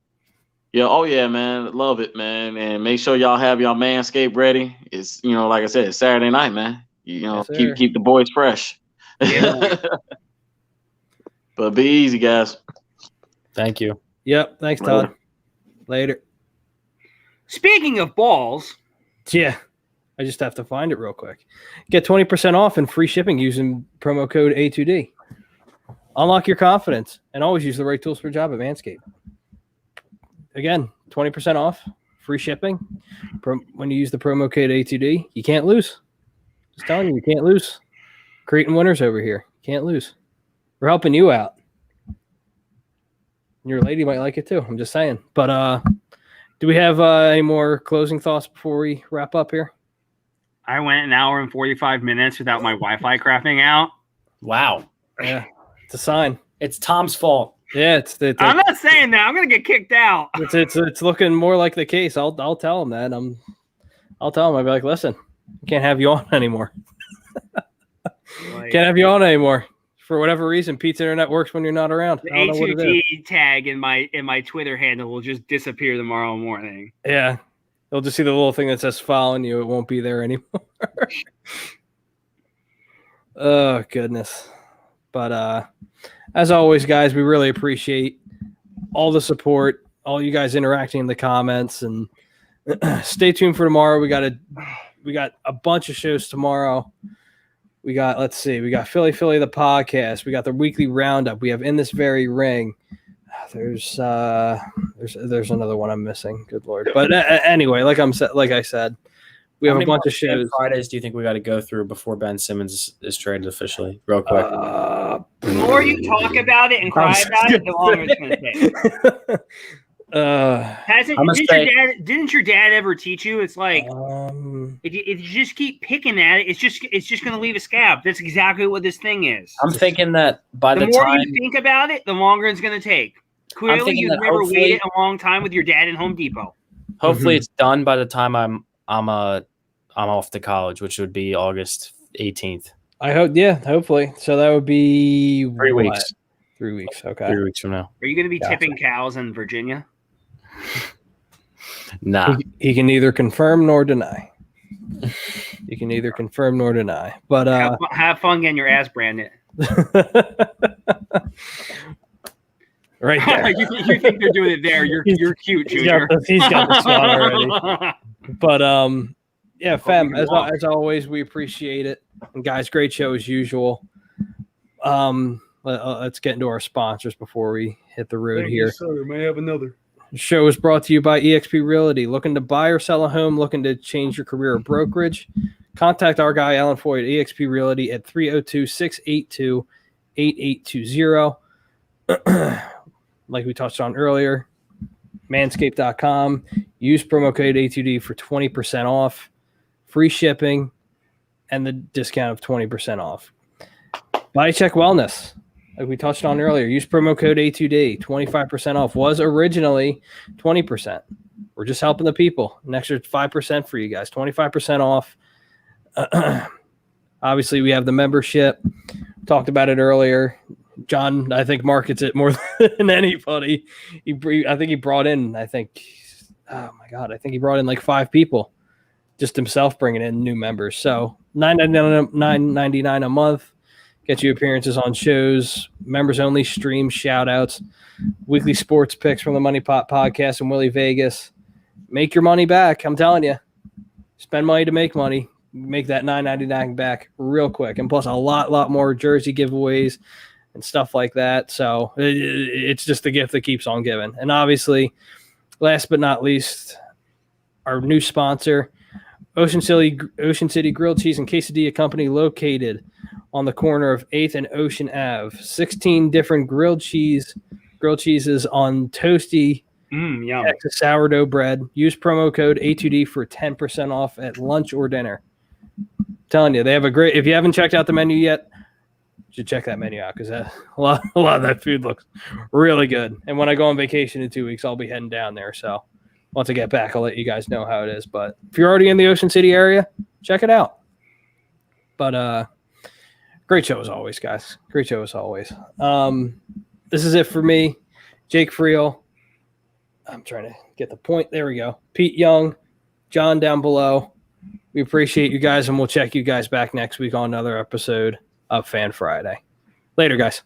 Yeah, oh yeah, man. Love it, man. And make sure y'all have y'all Manscaped ready. It's like I said, it's Saturday night, man. Yes, keep the boys fresh. Yeah. But be easy, guys. Thank you. Yep. Thanks, Todd. Later. Speaking of balls. Yeah. I just have to find it real quick. Get 20% off and free shipping using promo code A2D. Unlock your confidence and always use the right tools for a job at Manscaped. Again, 20% off, free shipping. When you use the promo code A2D, you can't lose. Just telling you can't lose. Creating winners over here. Can't lose. We're helping you out. Your lady might like it too. I'm just saying. But do we have any more closing thoughts before we wrap up here? I went an hour and 45 minutes without my Wi-Fi crapping out. Wow. Yeah, it's a sign. It's Tom's fault. Yeah, I'm not saying that. I'm gonna get kicked out. It's looking more like the case. I'll tell him that. I'll tell him. I'll be like, listen, can't have you on anymore. Can't have you on anymore. For whatever reason, Pizza Internet works when you're not around. The A2D tag in my Twitter handle will just disappear tomorrow morning. Yeah. They'll just see the little thing that says following you. It won't be there anymore. Oh, goodness. But as always, guys, we really appreciate all the support, all you guys interacting in the comments, and stay tuned for tomorrow. We got a bunch of shows tomorrow. We got Philly the podcast. We got the weekly roundup. We have In This Very Ring. There's another one I'm missing. Good Lord. But anyway, like I said, we have a bunch of shows. Fridays do you think we got to go through before Ben Simmons is traded officially? Real quick. The more you talk about it and cry about it, the longer it's going to take. Didn't your dad ever teach you? It's like if you just keep picking at it, it's just going to leave a scab. That's exactly what this thing is. I'm thinking that by the more time you think about it, the longer it's going to take. Clearly, you've never waited a long time with your dad in Home Depot. Hopefully, it's done by the time I'm off to college, which would be August 18th. I hope, yeah, hopefully. So that would be 3 weeks. 3 weeks, okay. 3 weeks from now. Are you going to be tipping cows in Virginia? Nah. He can neither confirm nor deny. But have fun getting your ass branded. Right there. you think they're doing it there? You're cute, Junior. He's got the spot already. But yeah, fam. As always, we appreciate it. And guys, great show as usual. Let's get into our sponsors before we hit the road here. Yes, sir. May I have another? The show is brought to you by eXp Realty. Looking to buy or sell a home, looking to change your career or brokerage? Contact our guy, Alan Foy, at eXp Realty at 302-682-8820. Like we touched on earlier, manscaped.com. Use promo code A2D for 20% off, free shipping, and the discount of 20% off. Body Check Wellness. Like we touched on earlier, use promo code A2D, 25% off. Was originally 20%. We're just helping the people. An extra 5% for you guys, 25% off. Obviously, we have the membership. Talked about it earlier. John, I think, markets it more than anybody. I think he brought in, oh my God, I think he brought in like 5 people, just himself bringing in new members. So $9.99 a month. Get you appearances on shows, members only streams, shout outs, weekly sports picks from the Money Pot podcast and Willie Vegas. Make your money back. I'm telling you, spend money to make money. Make that $9.99 back real quick. And plus a lot more jersey giveaways and stuff like that. So it's just a gift that keeps on giving. And obviously, last but not least, our new sponsor, Ocean City Grilled Cheese and Quesadilla Company, located on the corner of 8th and Ocean Ave. 16 different grilled cheeses on toasty Texas sourdough bread. Use promo code A2D for 10% off at lunch or dinner. I'm telling you, they have a great. If you haven't checked out the menu yet, you should check that menu out because a lot of that food looks really good. And when I go on vacation in 2 weeks, I'll be heading down there. So once I get back, I'll let you guys know how it is. But if you're already in the Ocean City area, check it out. But great show as always, guys. Great show as always. This is it for me. Jake Friel. I'm trying to get the point. There we go. Pete Young, John down below. We appreciate you guys, and we'll check you guys back next week on another episode of Fan Friday. Later, guys.